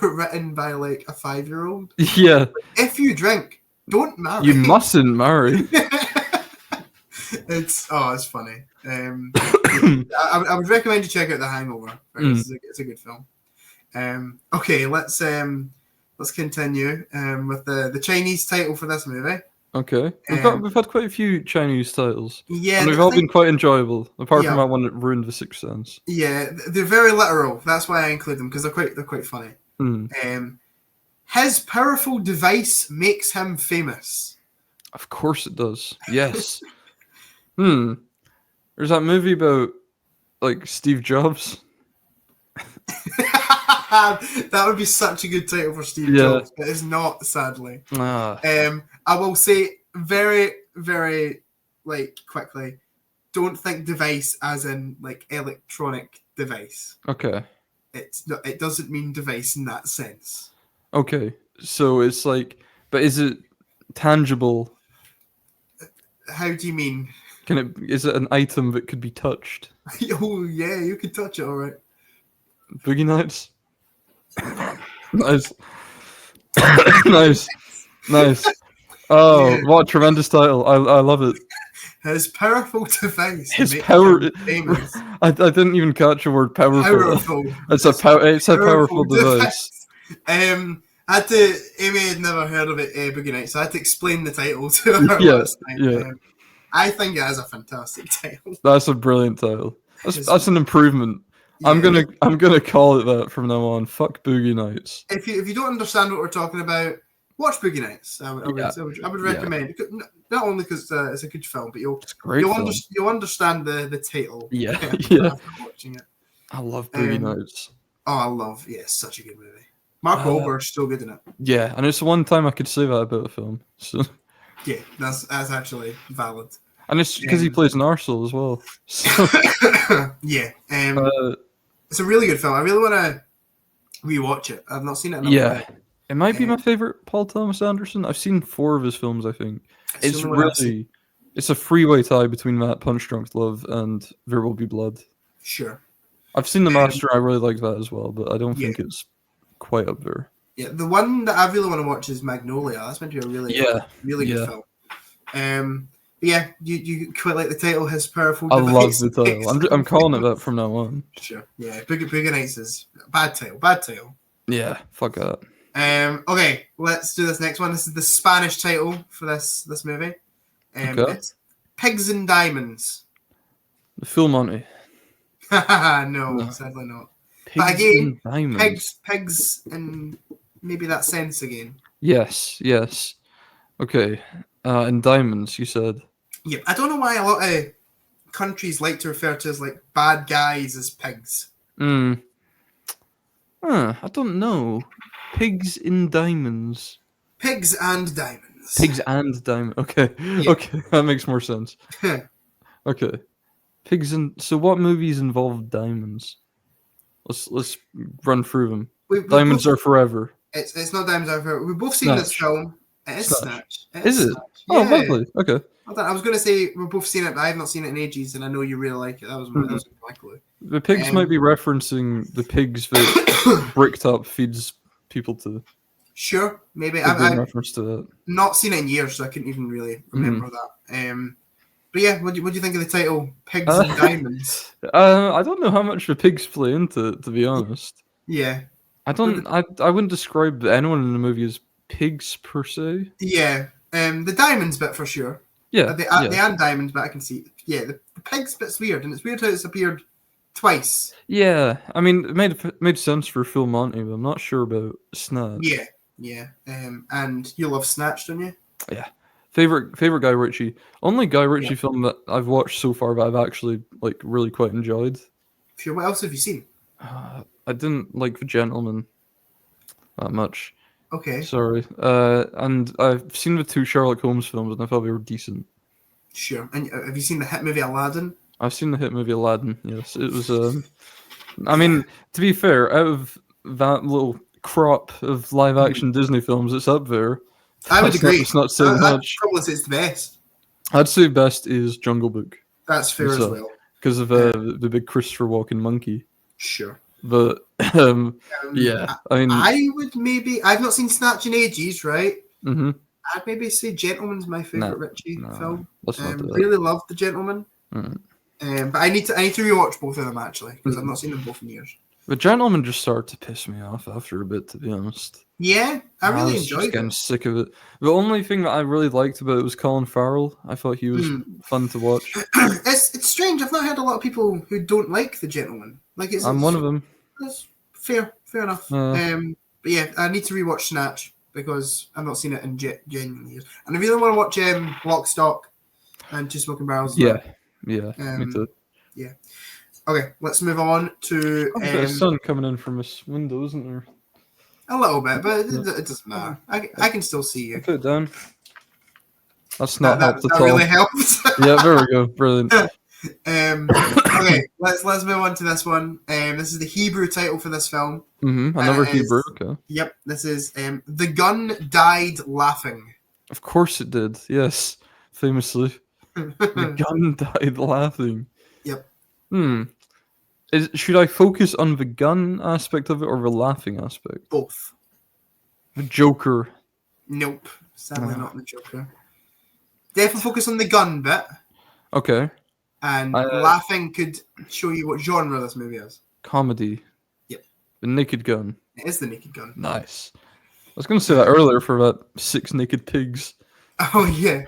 written by like a 5-year-old. Yeah, If you drink, don't marry. you mustn't marry. It's funny. I would recommend you check out The Hangover. Right? It's a good film. Okay, let's continue with the Chinese title for this movie. Okay, we've had quite a few Chinese titles, Yeah, and they've I all think- been quite enjoyable. Apart from Yeah. that one that ruined The Sixth Sense. Yeah, they're very literal. That's why I include them because they're quite funny. His powerful device makes him famous. Of course it does. Yes. There's that movie about like Steve Jobs. That would be such a good title for Steve Jobs, but it's not, sadly. Ah, I will say very, very quickly, don't think device as in like electronic device. okay. It doesn't mean device in that sense. Okay. So it's like, but is it tangible? How do you mean? Is it an item that could be touched? Oh yeah, you can touch it, all right. Boogie Nights. Nice. nice. Oh, Yeah. what a tremendous title! I love it. His powerful device. His makes power. him famous. I didn't even catch the word powerful. Powerful. It's a powerful device. Amy had never heard of it, Boogie Nights, so I had to explain the title to her Yeah, last time. yeah. I think it has a fantastic title. That's a brilliant title. It's- That's an improvement. Yeah. I'm gonna call it that from now on. Fuck Boogie Nights. If you don't understand what we're talking about, watch Boogie Nights. I would recommend. Not only because it's a good film, but It's a great film. you'll understand the title. Yeah, after yeah. watching it. I love Boogie Nights. It's such a good movie. Mark Wahlberg's still good in it. Yeah, and it's the one time I could say that about a film. So, Yeah, that's actually valid. and it's because he plays an arsehole as well. So, Yeah, uh, it's a really good film. I really want to rewatch it. I've not seen it. yeah, it might be my favorite Paul Thomas Anderson. I've seen 4 of his films. I think it's really, it's a freeway tie between that Punch Drunk Love and There Will Be Blood. Sure. I've seen The Master. I really like that as well, but I don't think it's quite up there. Yeah, the one that I really want to watch is Magnolia. That's meant to be a really good film. Yeah, you quite like the title, His Powerful I Device. love the title. I'm calling it that from now on. Sure. Yeah, Boogie Nights is bad title. Yeah, fuck that. Okay, let's do this next one. This is the Spanish title for this movie. Okay. It's Pigs and Diamonds. The Phil Monty. No, sadly not. But Pigs again, and Diamonds. pigs in maybe that sense again. Yes. Okay. And diamonds, you said. Yeah, I don't know why a lot of countries like to refer to as like bad guys as pigs. I don't know. Pigs in diamonds. Pigs and diamonds. Pigs and diamond. Okay. Yeah. Okay, that makes more sense. Okay. Pigs and so what movies involve diamonds? Let's run through them. Diamonds Are Forever. It's not Diamonds Are Forever. We've both seen this Snatch. film. It is Snatch. Snatch. Is it? Snatch. Oh, Yeah. lovely. Okay. I was going to say we've both seen it, but I have not seen it in ages, and I know you really like it. That was my clue. The pigs might be referencing the pigs that Bricked Up feeds people to. Sure, maybe. Could be in I've reference to that. not seen it in years, so I couldn't even really remember that. But yeah, what do you think of the title, Pigs and Diamonds? I don't know how much the pigs play into it, to be honest. Yeah. I wouldn't describe anyone in the movie as pigs per se. Yeah. The diamonds bit for sure. Yeah. The and diamonds bit I can see. Yeah, the pigs bit's weird, and it's weird how it's appeared twice. Yeah. I mean, it made sense for Phil Monty, but I'm not sure about Snatch. Yeah. And you love Snatch, don't you? Yeah. Favorite Guy Ritchie. Only Guy Ritchie film that I've watched so far that I've actually like really quite enjoyed. Sure. What else have you seen? I didn't like The Gentleman that much. Okay. Sorry. And I've seen the 2 Sherlock Holmes films and I thought they were decent. Sure. And have you seen the hit movie Aladdin? I've seen the hit movie Aladdin. Yes, it was. I mean, to be fair, out of that little crop of live action Disney films, it's up there. I would agree. It's not saying I'd much. probably say it's the best. I'd say best is Jungle Book. That's fair as well. Because of the big Christopher Walken monkey. Sure. But yeah, I mean, I would maybe. I've not seen Snatch in ages, right? Mm-hmm. I'd maybe say Gentleman's my favorite Ritchie film. Let's not do that. Really love The Gentleman. But I need to rewatch both of them actually because I've not seen them both in years. The Gentleman just started to piss me off after a bit, to be honest. Yeah, I really enjoyed it. Getting sick of it. The only thing that I really liked about it was Colin Farrell. I thought he was fun to watch. It's strange. I've not heard a lot of people who don't like The Gentleman. I'm one of them. That's fair enough. But yeah, I need to rewatch Snatch because I've not seen it in genuine years. And I really want to watch Lock, Stock, and Two Smoking Barrels. Yeah, me too. Yeah. Okay, let's move on to. There's sun coming in from this window, isn't there? A little bit, but it doesn't matter. I can still see you. Put it down. That's not helped at all. That really helps. Yeah, there we go. Brilliant. Okay, let's move on to this one. This is the Hebrew title for this film. Another Hebrew. Okay. Yep, this is The Gun Died Laughing. Of course it did. Yes, famously. The gun died laughing. Yep. Should I focus on the gun aspect of it or the laughing aspect? Both. The Joker. Nope. Sadly not the Joker. Definitely focus on the gun bit. Okay. And laughing could show you what genre this movie is. Comedy. Yep. The Naked Gun. It is The Naked Gun. Nice. I was going to say that earlier for about 6 naked pigs. Oh, yeah.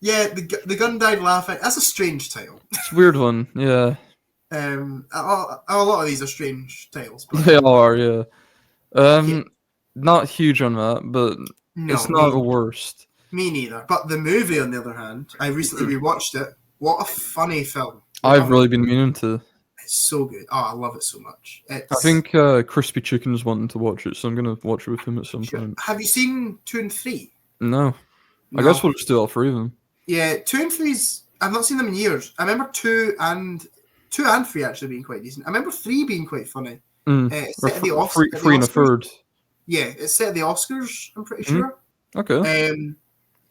Yeah, the Gun Died Laughing. That's a strange title. It's a weird one, yeah. A lot of these are strange titles. But they are, yeah. Not huge on that, but it's not the worst. Me neither. But the movie, on the other hand, I recently rewatched it. What a funny film! I've really been meaning to. It's so good. Oh, I love it so much. I think Crispy Chicken's wanting to watch it, so I'm gonna watch it with him at some point. Have you seen 2 and 3? No. I guess we'll just do all 3 of them. Yeah, 2 and 3's. I've not seen them in years. I remember 2 and 3 actually being quite decent. I remember 3 being quite funny. It's set at the Oscars. 3 and a third. Yeah, it's set at the Oscars. I'm pretty sure. Okay.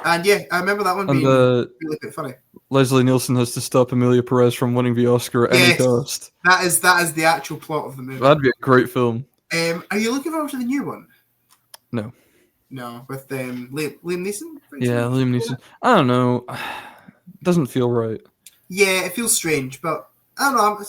And yeah, I remember that one being really quite funny. Leslie Nielsen has to stop Emilia Perez from winning the Oscar at any cost. That is the actual plot of the movie. That'd be a great film. Are you looking forward to the new one? No. No, with Liam Neeson? Yeah, Liam Neeson. I don't know. It doesn't feel right. Yeah, it feels strange, but I don't know.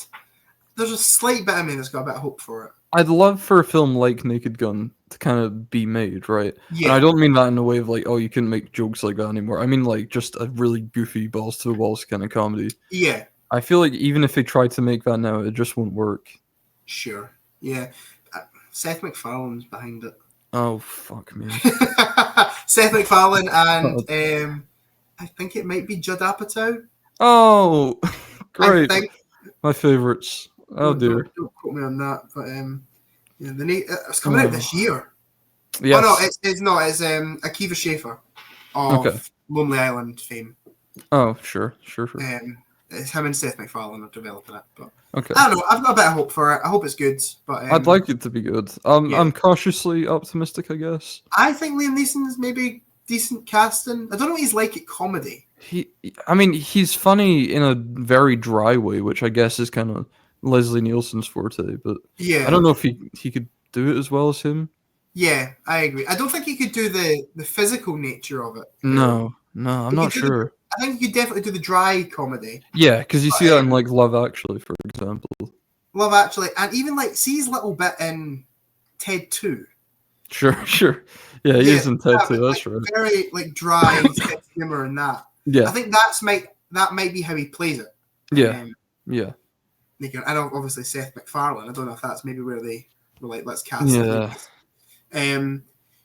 There's a slight bit of me that's got a bit of hope for it. I'd love for a film like Naked Gun to kind of be made, right? Yeah. And I don't mean that in a way of like, oh, you couldn't make jokes like that anymore. I mean like just a really goofy balls to the walls kind of comedy. Yeah. I feel like even if they tried to make that now, it just won't work. Sure. Yeah. Seth MacFarlane's behind it. Oh, fuck me. Seth MacFarlane and I think it might be Judd Apatow. Oh, great. My favorites. Oh, dear. Don't quote me on that, but it's coming out this year. Yes. Oh, no, it's not. It's Akiva Schaffer of Lonely Island fame. Oh, sure. It's him and Seth MacFarlane are developing it. But okay. I don't know. I've got a bit of hope for it. I hope it's good. But I'd like it to be good. I'm cautiously optimistic, I guess. I think Liam Neeson is maybe decent casting. I don't know what he's like at comedy. He's funny in a very dry way, which I guess is kind of Leslie Nielsen's forte. But yeah, I don't know if he could do it as well as him. Yeah, I agree. I don't think he could do the physical nature of it. No, I'm not sure. I think he could definitely do the dry comedy. Yeah, because you see that in like Love Actually, for example. Love Actually, and even like see his little bit in Ted 2. Sure. Yeah, he is in Ted 2. That's right. Very like dry humor in that. Yeah, I think that might be how he plays it. Yeah. And obviously Seth MacFarlane. I don't know if that's maybe where they were like, let's cast. Yeah. But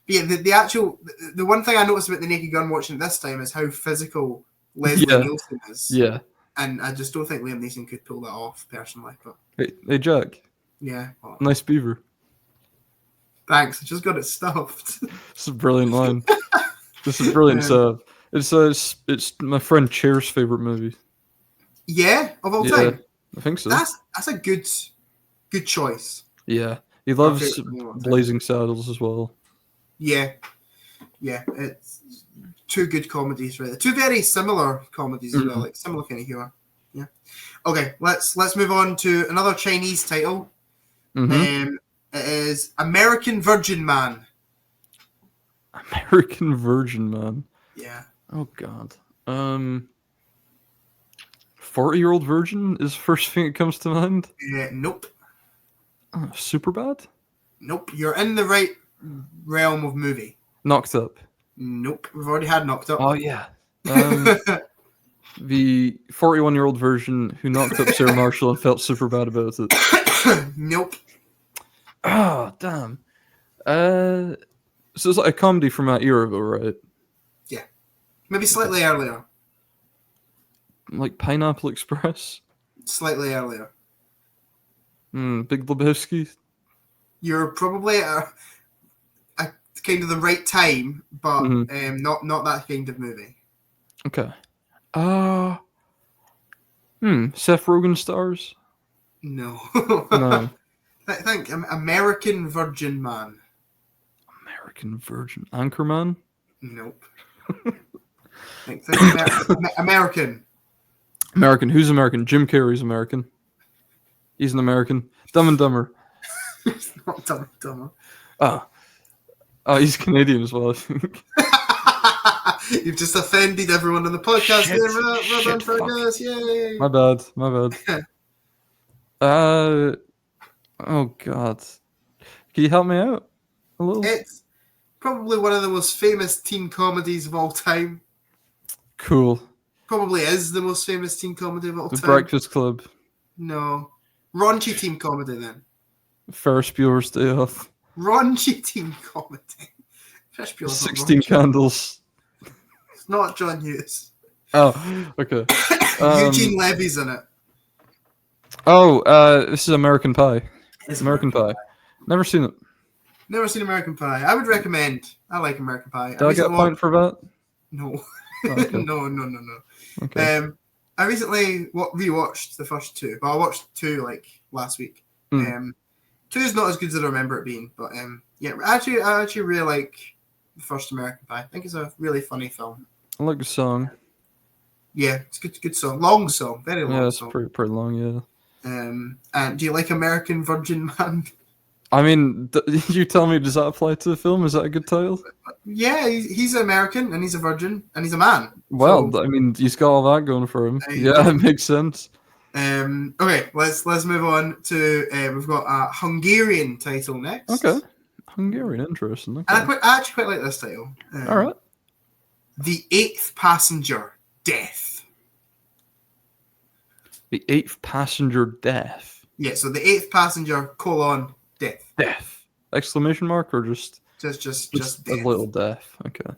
yeah, the one thing I noticed about the Naked Gun watching it this time is how physical Leslie Nielsen is. Yeah. And I just don't think Liam Neeson could pull that off personally. But hey Jack. Yeah. Well, nice beaver. Thanks. I just got it stuffed. It's a brilliant line. This is brilliant stuff. It's my friend Chair's favorite movie. Yeah, of all Yeah, time. I think so. That's a good choice. Yeah, he My loves favourite movie of all time. Blazing Saddles as well. Yeah, it's two good comedies, right? Two very similar comedies as well, like similar kind of humor. Yeah. Okay, let's move on to another Chinese title. Mm-hmm. It is American Virgin Man. American Virgin Man. Yeah. Oh God. 40-year-old virgin is the first thing that comes to mind. Nope. Super bad. Nope. You're in the right realm of movie. Knocked Up. Nope. We've already had Knocked Up. Oh yeah. The 41-year-old virgin who knocked up Sarah Marshall and felt super bad about it. Nope. Oh damn. So it's like a comedy from that era, though, right? Yeah. Maybe slightly earlier. Like Pineapple Express. Slightly earlier. Big Lebowski. You're probably at a kind of the right time, but not that kind of movie. Okay. Seth Rogen stars? No. No. I think American Virgin Man. American Virgin. Anchorman? Nope. think American. American. Who's American? Jim Carrey's American. He's an American. Dumb and Dumber. It's not Dumb and Dumber. Oh, he's Canadian as well, I think. You've just offended everyone on the podcast Shit, there, shit, Fergus. Yay! My bad. Oh God. Can you help me out a little? It's probably one of the most famous teen comedies of all time. Cool. Probably is the most famous teen comedy of all The time. Breakfast Club. No. Raunchy teen comedy then. Ferris Bueller's Day Off. Raunchy teen comedy. Ferris Bueller's not 16 raunchy. Candles. It's not John Hughes. Oh, okay. Eugene Levy's in it. This is American Pie. It's American Pie. Never seen it. Never seen American Pie. I would recommend. I like American Pie. Did I get a point for that? No. Oh, okay. No. Okay. I recently rewatched the first two. Well, I watched two like last week. Two is not as good as I remember it being, but yeah, I actually really like the first American Pie. I think it's a really funny film. I like the song. Yeah, it's good song, long song, very long Yeah, it's song. pretty long. Yeah. And do you like American Virgin Man? I mean, you tell me, does that apply to the film? Is that a good title? Yeah, he's American and he's a virgin and he's a man. Well, So, I mean, he's got all that going for him. There you Yeah, go. it makes sense. okay, let's move on to we've got a Hungarian title next. Okay. Hungarian, interesting. Okay. And I actually quite like this title. All right. The Eighth Passenger, Death. The Eighth Passenger, Death. Yeah, so the Eighth Passenger, death. Death. Exclamation mark or just Just a death. little death. Okay.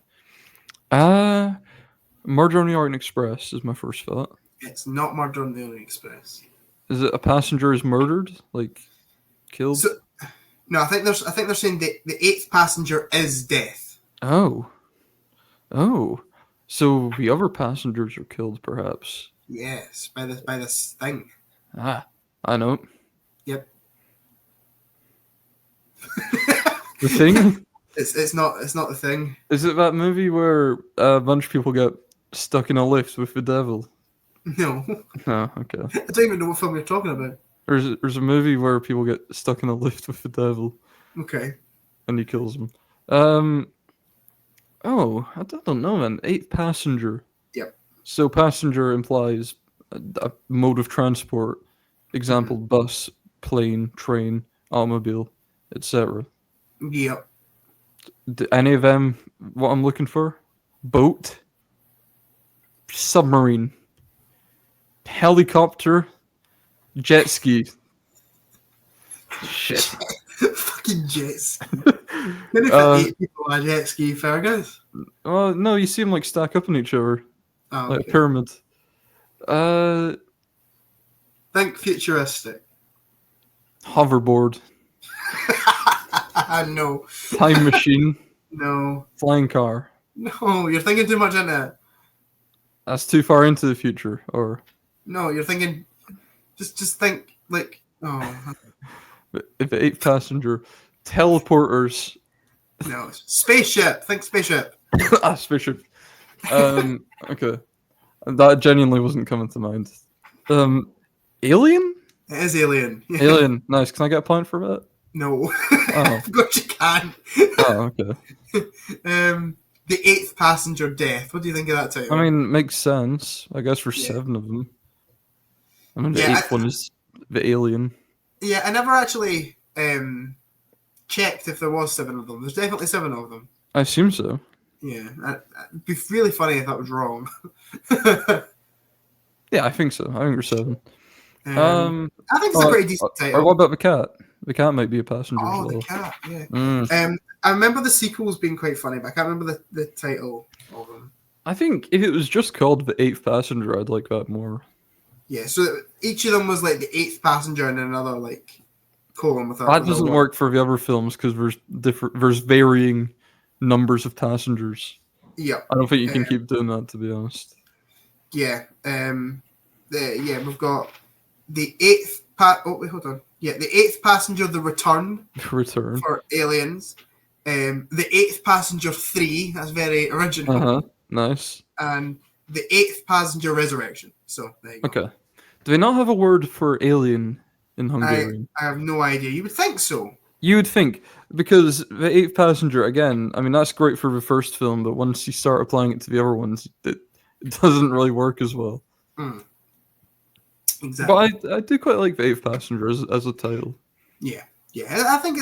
Murder on the Orient Express is my first thought. It's not Murder on the Orient Express. Is it a passenger is murdered? Like killed? So, no, I think they're saying the eighth passenger is death. Oh. So the other passengers are killed, perhaps. Yes, by this thing. I know. Yep. The Thing? It's not the thing. Is it that movie where a bunch of people get stuck in a lift with the devil? No, No, okay. I don't even know what film you're talking about. There's a movie where people get stuck in a lift with the devil Okay. and he kills them. I don't know, man. Eighth passenger. Yep. So passenger implies a mode of transport. Example: bus, plane, train, automobile, etc. Yep. Any of them what I'm looking for? Boat, submarine, helicopter, jet ski. Shit. Fucking jets. Maybe fit 8 people on a jet ski, Fergus. Well, no, you see them like stack up on each other Oh, like okay. a pyramid. Think futuristic. Hoverboard, No. time machine, No. flying car. No, you're thinking too much into it. That's too far into the future, or No, you're thinking. Just think like. Oh If the eighth passenger, teleporters, no, spaceship. Think spaceship. spaceship. Okay, that genuinely wasn't coming to mind. Alien, It is Alien. alien. Nice. Can I get a point for that? No, Oh. of course you can. Oh, okay. The eighth passenger death. What do you think of that title? I mean, makes sense. I guess for Yeah. 7 of them. I mean, the Yeah, eighth one is the alien. Yeah, I never actually checked if there was 7 of them. There's definitely 7 of them. I assume so. Yeah, it'd be really funny if that was wrong. Yeah, I think so. I think we're 7. I think it's a pretty decent title. Or what about the cat? The cat might be a passenger as Oh, well. the cat, yeah. Mm. I remember the sequels being quite funny, but I can't remember the title of them. I think if it was just called the eighth passenger, I'd like that more. Yeah, so each of them was like the eighth passenger and another like colon with That doesn't work for the other films because there's varying numbers of passengers. Yeah. I don't think you can keep doing that, to be honest. Yeah. We've got the eighth oh wait, hold on. Yeah, the eighth passenger, the return. Return. For Aliens. The eighth passenger 3, that's very original. Uh-huh. Nice. And the eighth passenger resurrection. So there you go. Okay. Do they not have a word for alien in Hungarian? I have no idea. You would think so. You would think, because the eighth passenger, again, I mean, that's great for the first film, but once you start applying it to the other ones, it doesn't really work as well. Exactly. But I do quite like the eighth passenger as a title. Yeah. I think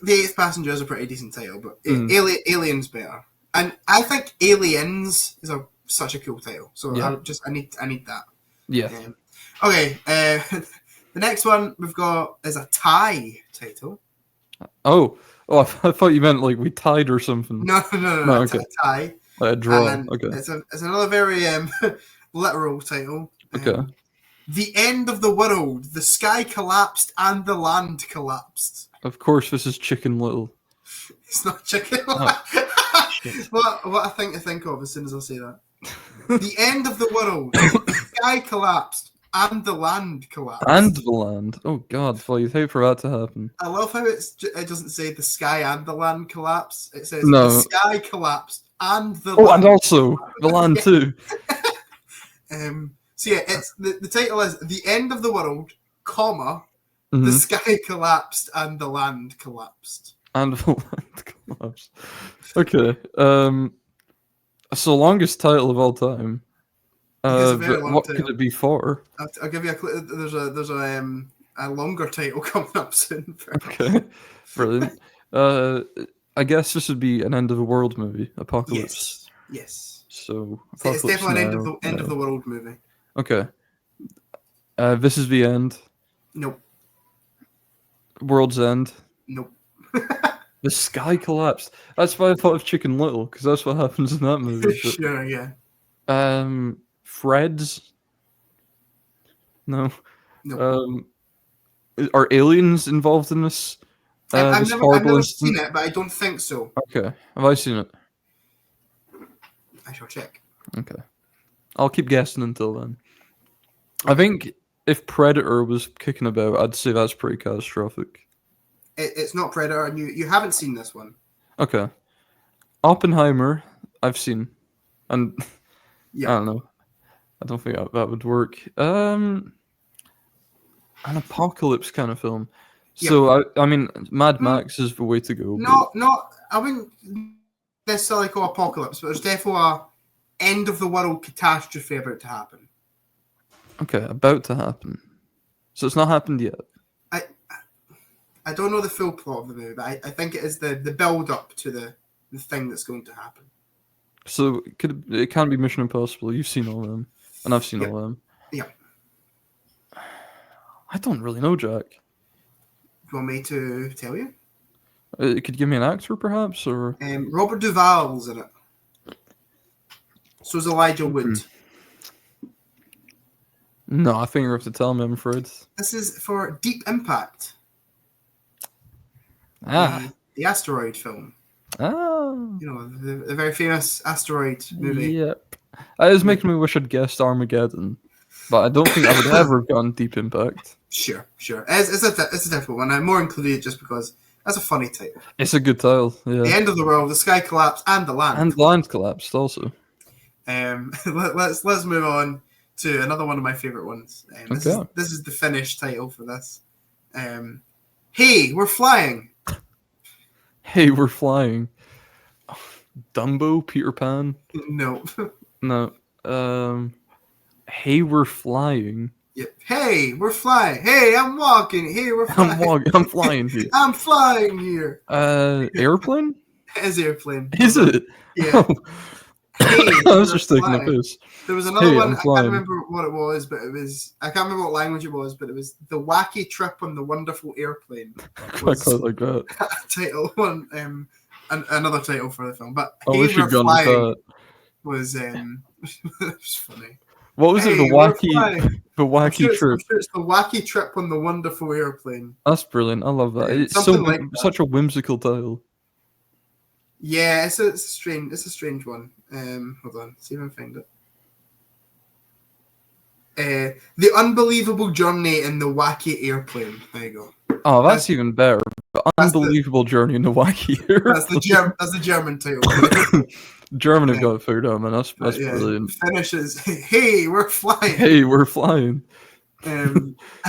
the eighth passenger is a pretty decent title, but Aliens better. And I think Aliens is such a cool title. So Yeah. I need that. Yeah. Okay. The next one we've got is a tie title. Oh, I thought you meant like we tied or something. No. Okay. It's a tie. A draw. And Okay. It's another very literal title. Okay. The end of the world. The sky collapsed and the land collapsed. Of course, this is Chicken Little. It's not chicken. Oh, what I think of as soon as I say that. The end of the world. The sky collapsed and the land collapsed. And the land. Oh God, well, you'd hate for that to happen. I love how it doesn't say the sky and the land collapse. It says No. the sky collapsed and the Oh, land. and also the land too. So yeah, it's the title is The End of the World, comma, Mhm. the sky collapsed and the land collapsed. And the land collapse. Okay. So longest title of all time. It is a very long What title. could it be for? I'll give you a clue. There's a longer title coming up soon. Okay. Brilliant. I guess this would be an end of the world movie, Apocalypse. Yes. So It's Apocalypse definitely an Now. end of the world movie. Okay. This is the end. Nope. World's End. Nope. The sky collapsed. That's why I thought of Chicken Little, because that's what happens in that movie. But, Sure. Yeah. Fred's. No. Nope. Are aliens involved in this? I've This never horrible seen incident? it, but I don't think so. Okay. Have I seen it? I shall check. Okay. I'll keep guessing until then. I think if Predator was kicking about, I'd say that's pretty catastrophic. It's not Predator, and you haven't seen this one. Okay. Oppenheimer, I've seen. And Yeah. I don't know. I don't think that would work. An apocalypse kind of film. So, I mean, Mad Max is the way to go. Not. I wouldn't necessarily call apocalypse, but there's definitely a end of the world catastrophe about to happen. Okay, about to happen. So it's not happened yet. I don't know the full plot of the movie, but I think it is the build up to the thing that's going to happen. So it can't be Mission Impossible. You've seen all of them, and I've seen all of them. Yeah. I don't really know, Jack. Do you want me to tell you? Could you give me an actor, perhaps, or Robert Duvall's in it. So is Elijah Wood. no? I think you have to tell me. I'm afraid. This is for Deep Impact. The asteroid film. You know, the very famous asteroid movie. Yep. It is making me wish I'd guessed Armageddon. but I don't think I would ever have gotten Deep Impact. Sure. It's a difficult one. I more included it just because that's a funny title. It's a good title, The yeah. end of the world, the sky collapsed, and the land. And land collapsed also. Let's move on to another one of my favorite ones. Okay. This is the Finnish title for this. Hey, we're flying. Hey, we're flying. Dumbo, Peter Pan. No. No. Hey, we're flying. Yep. Hey, we're flying. Hey, I'm walking. Hey, we're flying. I'm flying here. I'm flying here. Airplane? It's airplane. Is it? Yeah. Hey, I was we're just taking a flying. piss. There was another Hey, one. I'm I can't flying. remember what it was, but I can't remember what language it was, but it was The Wacky Trip on the Wonderful Airplane. Quite like that. Title one. Another title for the film. But I Hey, wish We're you'd gone Flying with that. was it was funny. What was it? Hey, The we're wacky, flying. the I'm wacky sure trip. it's The Wacky Trip on the Wonderful Airplane. That's brilliant. I love that. Yeah, It's so something like that. such a whimsical title. Yeah, it's a strange one. Hold on, see if I can find it. The Unbelievable Journey in the Wacky Airplane. There you go. Oh, that's even better. That's the- Unbelievable journey in the wacky here. That's the German title. German have got it figured out, man. That's Yeah. brilliant. Finishes. Hey, we're flying. Hey, we're flying. I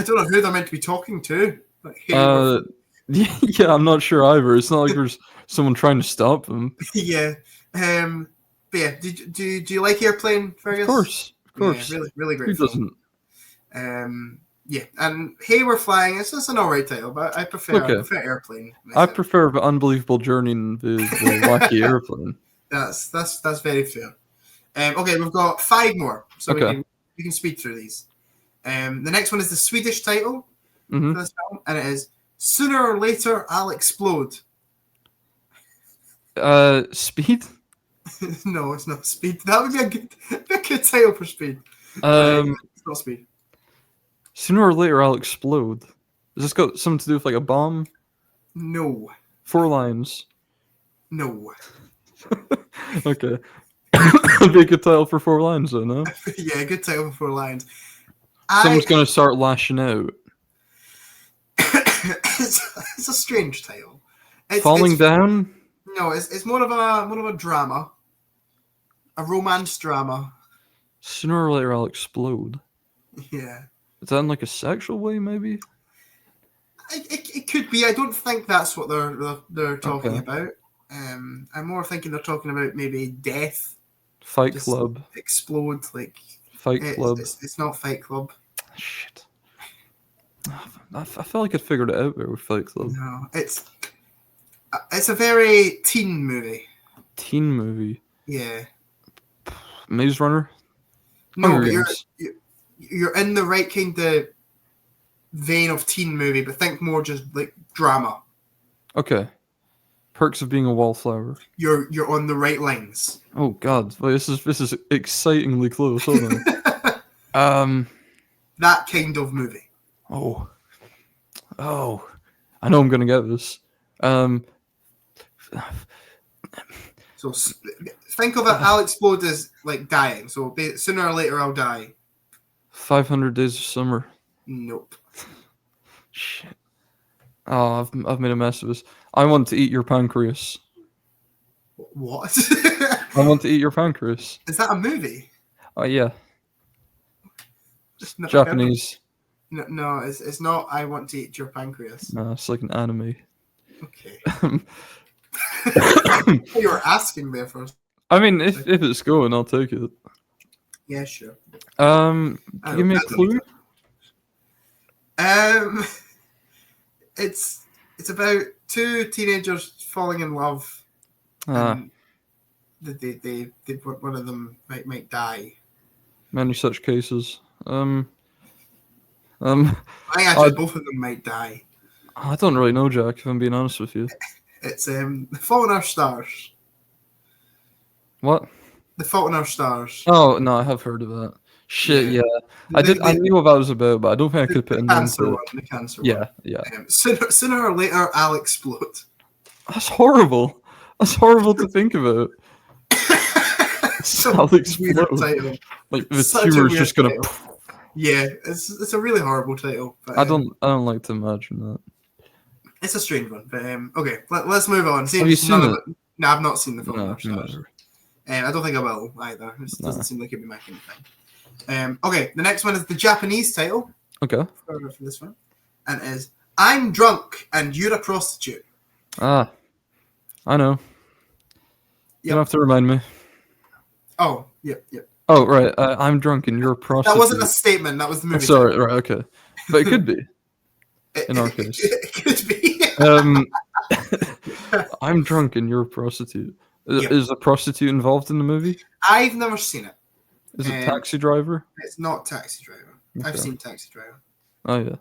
don't know who they're meant to be talking to. But hey, we're Yeah, I'm not sure either. It's not like there's someone trying to stop them. yeah. But yeah, do you like Airplane, Fergus? Of course. Yeah, really great Who film. doesn't? Yeah, and Hey, We're Flying. It's an alright title, but I prefer Airplane. I prefer the unbelievable journey in the wacky airplane. That's very fair. Okay, we've got 5 more, so Okay. we can speed through these. The next one is the Swedish title Mhm. for this film, and it is Sooner or Later I'll Explode. Speed. No, it's not Speed. That would be a good title for Speed. It's not Speed. Sooner or later, I'll explode. Has this got something to do with like a bomb? No. 4 lines. No. Okay. That'd be a good title for 4 lines, though, no? Yeah, good title for 4 lines. Someone's gonna start lashing out. It's a strange title. Falling down? No, it's more of a drama, a romance drama. Sooner or later, I'll explode. Yeah, Is that in like a sexual way, maybe? it could be. I don't think that's what they're talking Okay. about. I'm more thinking they're talking about maybe death, Fight Just- Club. explode. Like Fight Club. it's not Fight Club. Shit. I feel like I figured it out there with Fight Club. No, it's a very teen movie. Teen movie. Yeah. Maze Runner? No, Hunger but Games. you're in the right kind of vein of teen movie, but think more just like drama. Okay. Perks of Being a Wallflower. You're on the right lines. Oh god, wait, this is excitingly close. Hold on. That kind of movie. Oh, I know I'm gonna get this. So think of it. I'll explode as like dying. So sooner or later I'll die. 500 Days of Summer. Nope. Shit. Oh, I've made a mess of this. I want to eat your pancreas. What? I want to eat your pancreas. Is that a movie? Oh yeah, Just not- Japanese. No, it's not. I want to eat your pancreas. No, it's like an anime. Okay. You were asking there first. I mean, if it's going, I'll take it. Yeah, sure. Give me a clue. It's about 2 teenagers falling in love. And they one of them might die. Many such cases. I think actually both of them might die. I don't really know, Jack. If I'm being honest with you. It's The Fault in Our Stars. What? The Fault in Our Stars. Oh no, I have heard of that. Shit, Yeah. yeah. I did. I knew what that was about, but I don't think I could put a The name cancer to one. it. The cancer Yeah, yeah. one. Sooner or later, I'll explode. That's horrible. That's horrible to think about. So I'll weird explode. title. Like the Such a tumor's weird just gonna. title. Yeah, it's a really horrible title. But, I don't like to imagine that. It's a strange one. But okay, let's move on. Have you seen it? No, I've not seen the film. No, Darkstalkers. never. I don't think I will either. It Nah. doesn't seem like it'd be my kind of thing. Okay, the next one is the Japanese title Okay. for this one, and it is I'm Drunk and You're a Prostitute. Ah, I know. You Yep. don't have to remind me. Oh, yep. Oh, right. I'm drunk and you're a prostitute. That wasn't a statement. That was the movie. Sorry. Right. Okay. But it could be. In our case. It could be. I'm drunk and you're a prostitute. Yep. Is a prostitute involved in the movie? I've never seen it. Is it Taxi Driver? It's not Taxi Driver. Okay. I've seen Taxi Driver. Oh, yeah.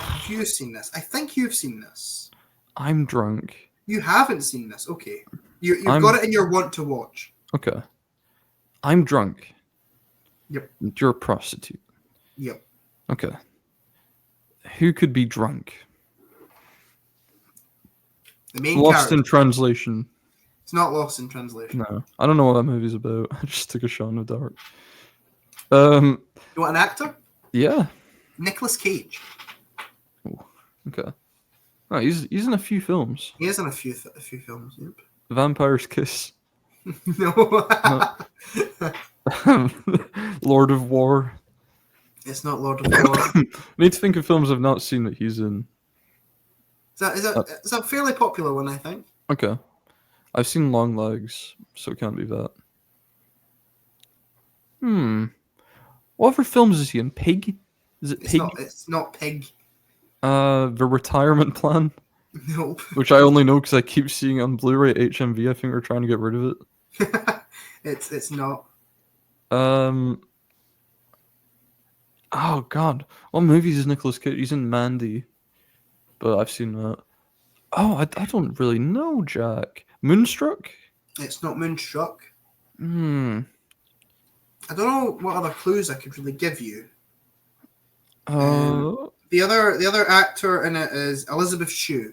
Have you seen this? I think you've seen this. I'm drunk. You haven't seen this. Okay. You've got it in your want to watch. Okay. I'm drunk. Yep. You're a prostitute. Yep. Okay. Who could be drunk? The main Lost character. in translation. It's not Lost in translation. No. I don't know what that movie's about. I just took a shot in the dark. You want an actor? Yeah. Nicolas Cage. Okay. Oh, he's in a few films. He is in a few films. Yep. Vampire's Kiss. No. Lord of War. It's not Lord of War. I need to think of films I've not seen that he's in. Is that a fairly popular one, I think? Okay. I've seen Long Legs, so it can't be that. What other films is he in? Pig? Is it Pig? It's not Pig. The Retirement Plan, Nope. which I only know because I keep seeing it on Blu-ray HMV. I think we're trying to get rid of it. It's not. Oh God, what movies is Nicolas Cage? He's in Mandy, but I've seen that. Oh, I don't really know, Jack. Moonstruck? It's not Moonstruck. I I don't know what other clues I could really give you. The other actor in it is Elizabeth Shue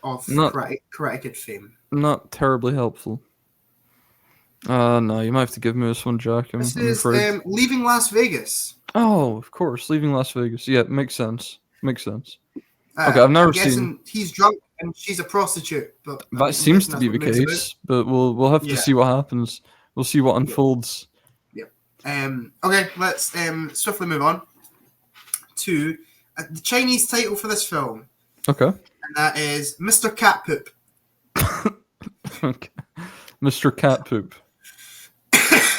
of Karate Kid fame. Not terribly helpful. No, you might have to give me this one, Jack. I'm afraid. Leaving Las Vegas. Oh, of course, Leaving Las Vegas. Yeah, makes sense. Okay, I've never seen. He's drunk and she's a prostitute, but That seems to be the case, but we'll have to see what happens. We'll see what unfolds. Yep. Okay, let's swiftly move on to the Chinese title for this film. Okay. And that is Mr. Cat Poop. Okay. Mr. Cat Poop.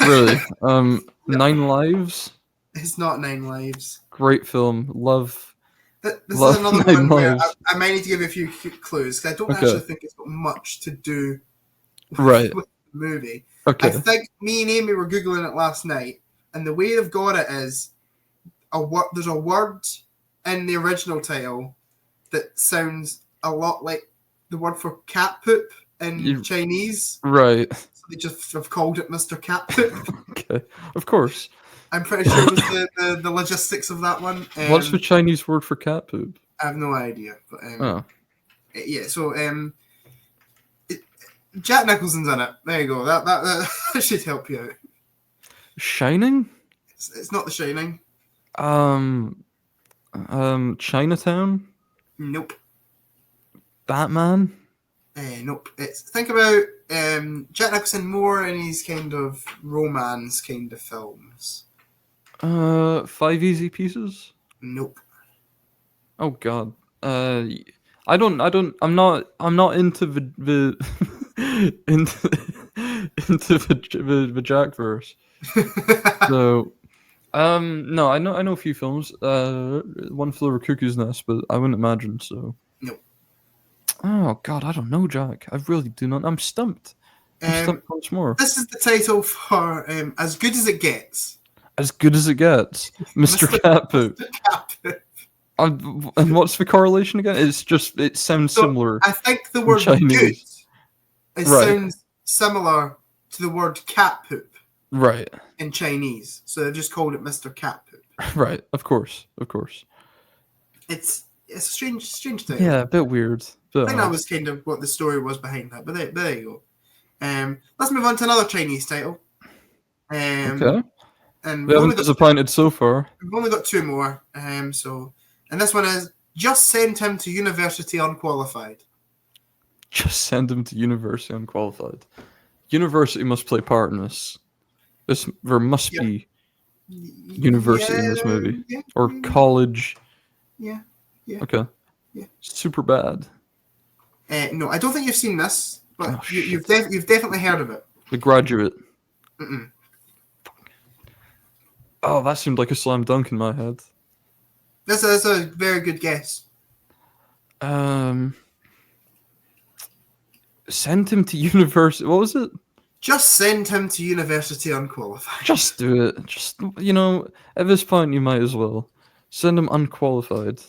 Really? 9 Lives? It's not 9 Lives. Great film. Love. This is another 9 one where Lives. I might need to give you a few clues because I don't actually think it's got much to do with the movie. Okay. I think me and Amy were Googling it last night, and the way they've got it is there's a word in the original title that sounds a lot like the word for cat poop in Chinese. Right. So they just have called it Mr. Cat Poop. Okay. Of course. I'm pretty sure it was the logistics of that one. What's the Chinese word for cat poop? I have no idea. But, yeah, so Jack Nicholson's in it. There you go. That should help you out. Shining? It's not The Shining. Chinatown? Nope. Batman? Nope. Think about Jack Nicholson more in his kind of romance kind of films. 5 Easy Pieces? Nope. Oh God. I'm not into the into the Jackverse. So no, I know a few films. One Flew Over Cuckoo's Nest, but I wouldn't imagine so. Nope. Oh God, I don't know, Jack. I really do not. I'm stumped. I'm stumped once more. This is the title for As Good as It Gets. As Good as It Gets, Mr. Cat Poop. Mr. Cat Poop. And what's the correlation again? It sounds similar. I think the word Chinese. good sounds similar to the word cat poop. Right. In Chinese. So they've just called it Mr. Cat Poop. Right, of course. It's a strange title. Yeah, a bit weird. I think that was kind of what the story was behind that, but there you go. Let's move on to another Chinese title. Okay. And We haven't disappointed so far. we've only got two more. And this one is just send him to university unqualified. Just send him to university unqualified. University must play part in this. There must be university in this movie. Or college. Yeah. Okay. Yeah. Super bad. No, I don't think you've seen this, but Oh, you've definitely heard of it. The Graduate. Mm-mm. Oh, that seemed like a slam dunk in my head. That's a very good guess. Send him to university. What was it? Just send him to university unqualified. Just do it. Just, at this point, you might as well. Send him unqualified.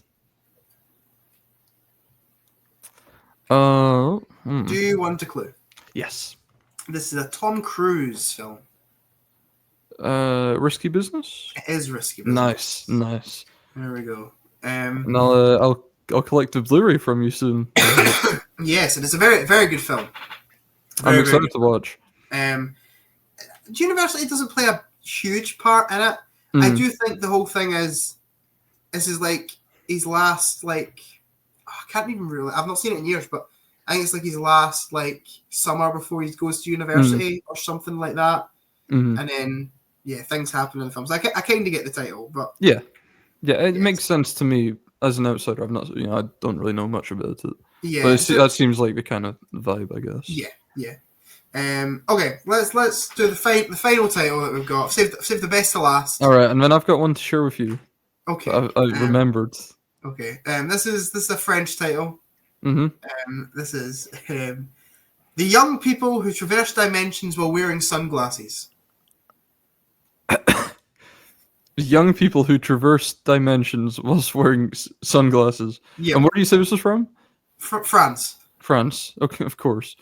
Do you want a clue? Yes. This is a Tom Cruise film. Risky Business? It is Risky Business. Nice. There we go. And I'll collect a Blu-ray from you soon. Yes, and it's a very, very good film. I'm excited to watch. University doesn't play a huge part in it. I do think the whole thing is this is like his last I can't even really. I've not seen it in years, but I think it's like his last summer before he goes to university or something like that. And then things happen in the film. So I kind of get the title, but it makes sense to me as an outsider. I've not, I don't really know much about it. Yeah, but that seems like the kind of vibe, I guess. Yeah. Okay, let's do the final title that we've got. Save the best to last. All right, and then I've got one to share with you. Okay, I remembered. Okay, this is a French title. This is the young people who traverse dimensions while wearing sunglasses. Young people who traverse dimensions whilst wearing sunglasses. Yeah. And where do you say this is from? France. France. Okay, of course.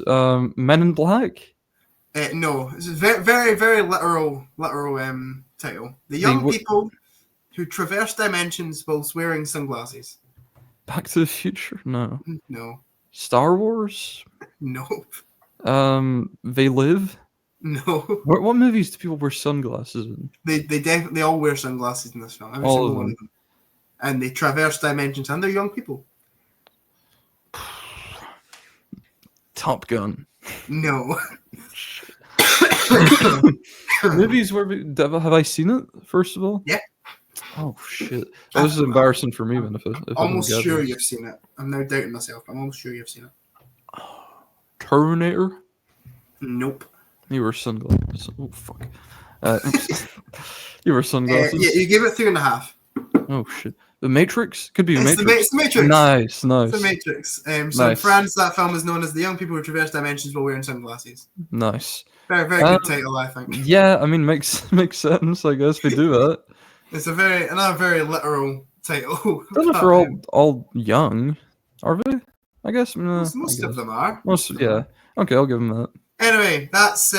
Men in Black? No, this is very, very, very literal title. The young people who traverse dimensions whilst wearing sunglasses. Back to the Future? No. No. Star Wars? No. They Live? No. What movies do people wear sunglasses in? They all wear sunglasses in this film. Every single one of them. And they traverse dimensions, and they're young people. Top Gun. No. Movies where have I seen it? First of all, yeah. Oh shit! This is embarrassing for me. Then if almost sure you've seen it. I'm now doubting myself. I'm almost sure you've seen it. Terminator. Nope. You were sunglasses. Oh fuck. You were sunglasses. Yeah, you gave it 3.5. Oh shit. The Matrix could be Matrix. Matrix. It's the Matrix. Nice. It's the Matrix. So in France, that film is known as The Young People Who Traverse Dimensions While Wearing Sunglasses. Nice. Very, very good title, I think. Yeah, I mean, makes sense. I guess we do that. It's another very literal title. I don't know if they're all young, are they? I guess most of them are. Yeah. Okay, I'll give them that. Anyway, that's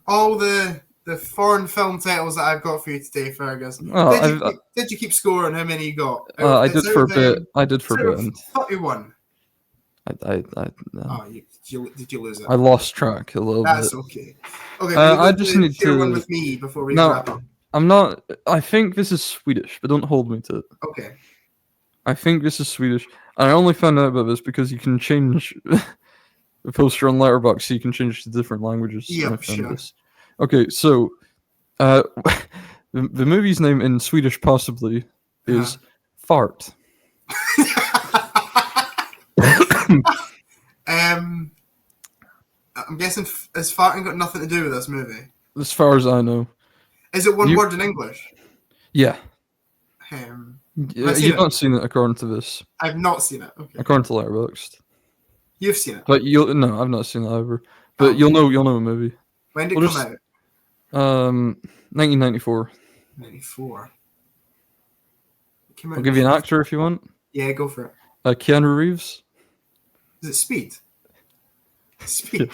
all the foreign film titles that I've got for you today, Fergus. Did you keep score on how many you got? I did for a bit. I did for a bit. 31. No. Did you lose it? I lost track a little bit. That's okay. Okay, I just need to share one with me before we wrap up. I'm not. I think this is Swedish, but don't hold me to it. Okay. I think this is Swedish. I only found out about this because you can change the poster on Letterboxd, so you can change to different languages. Yeah, sure. This. Okay, so the movie's name in Swedish possibly is Fart. I'm guessing has farting got nothing to do with this movie? As far as I know. Is it one word in English? Yeah. You've not seen it according to this. I've not seen it. Okay. According to Letterboxd. You've seen it. But no, I've not seen it either. But you'll know a movie. When did it come out? 1994. 94. I'll give you an actor if you want. Yeah, go for it. Keanu Reeves. Is it Speed? Speed.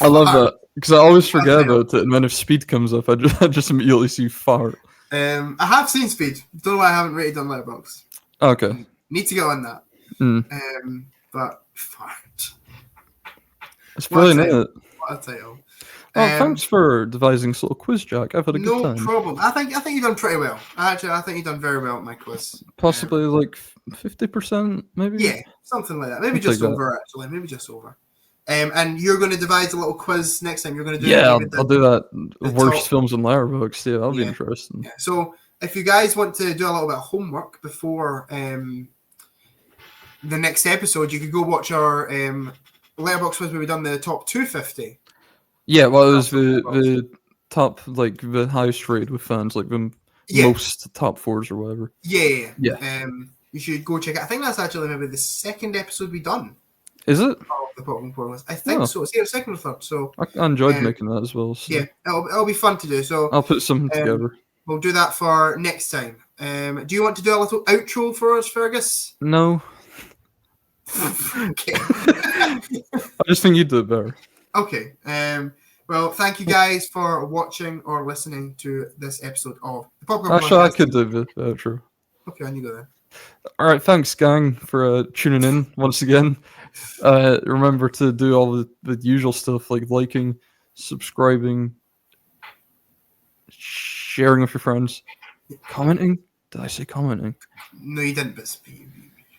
I love that because I always forget about it, and then if Speed comes up, I just immediately see fart. I have seen Speed. Don't know why I haven't rated on Letterboxd. Okay. Need to get on that. But fart. It's What a brilliant, title. isn't it? What a title. Oh, thanks for devising this little quiz, Jack. I've had a good No time. problem. I think you've done pretty well. Actually, I think you've done very well at my quiz. Possibly like 50%, maybe. Yeah, something like that. Maybe I'll just take that. over, actually. Maybe just over. And you're going to devise a little quiz next time. You're going to do Yeah, maybe I'll do that. the Worst top- films on Letterboxd. Yeah, that'll be Yeah. interesting. Yeah. So if you guys want to do a little bit of homework before the next episode, you could go watch our Letterboxd quiz where we done the top 250. Yeah, well, it was the top, like the highest rated with fans, like the most top fours or whatever. Yeah. Yeah. You should go check it. I think that's actually maybe the second episode we done. Is it? Of the Popcorn Porn list. I think so. It's either second or third. So I enjoyed making that as well. So. yeah, it'll be fun to do. So I'll put something together. We'll do that for next time. Do you want to do a little outro for us, Fergus? No. Okay. I just think you do it better. Okay. Well, thank you guys for watching or listening to this episode of the Popcorn Actually, I Podcast. could do the outro. Okay, on you go then. All right, thanks, gang, for tuning in once again. Remember to do all the usual stuff like liking, subscribing, sharing with your friends, commenting. Did I say commenting? No, you didn't, but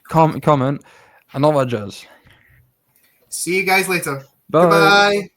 Comment, and all that jazz. see you guys later. Bye. Goodbye.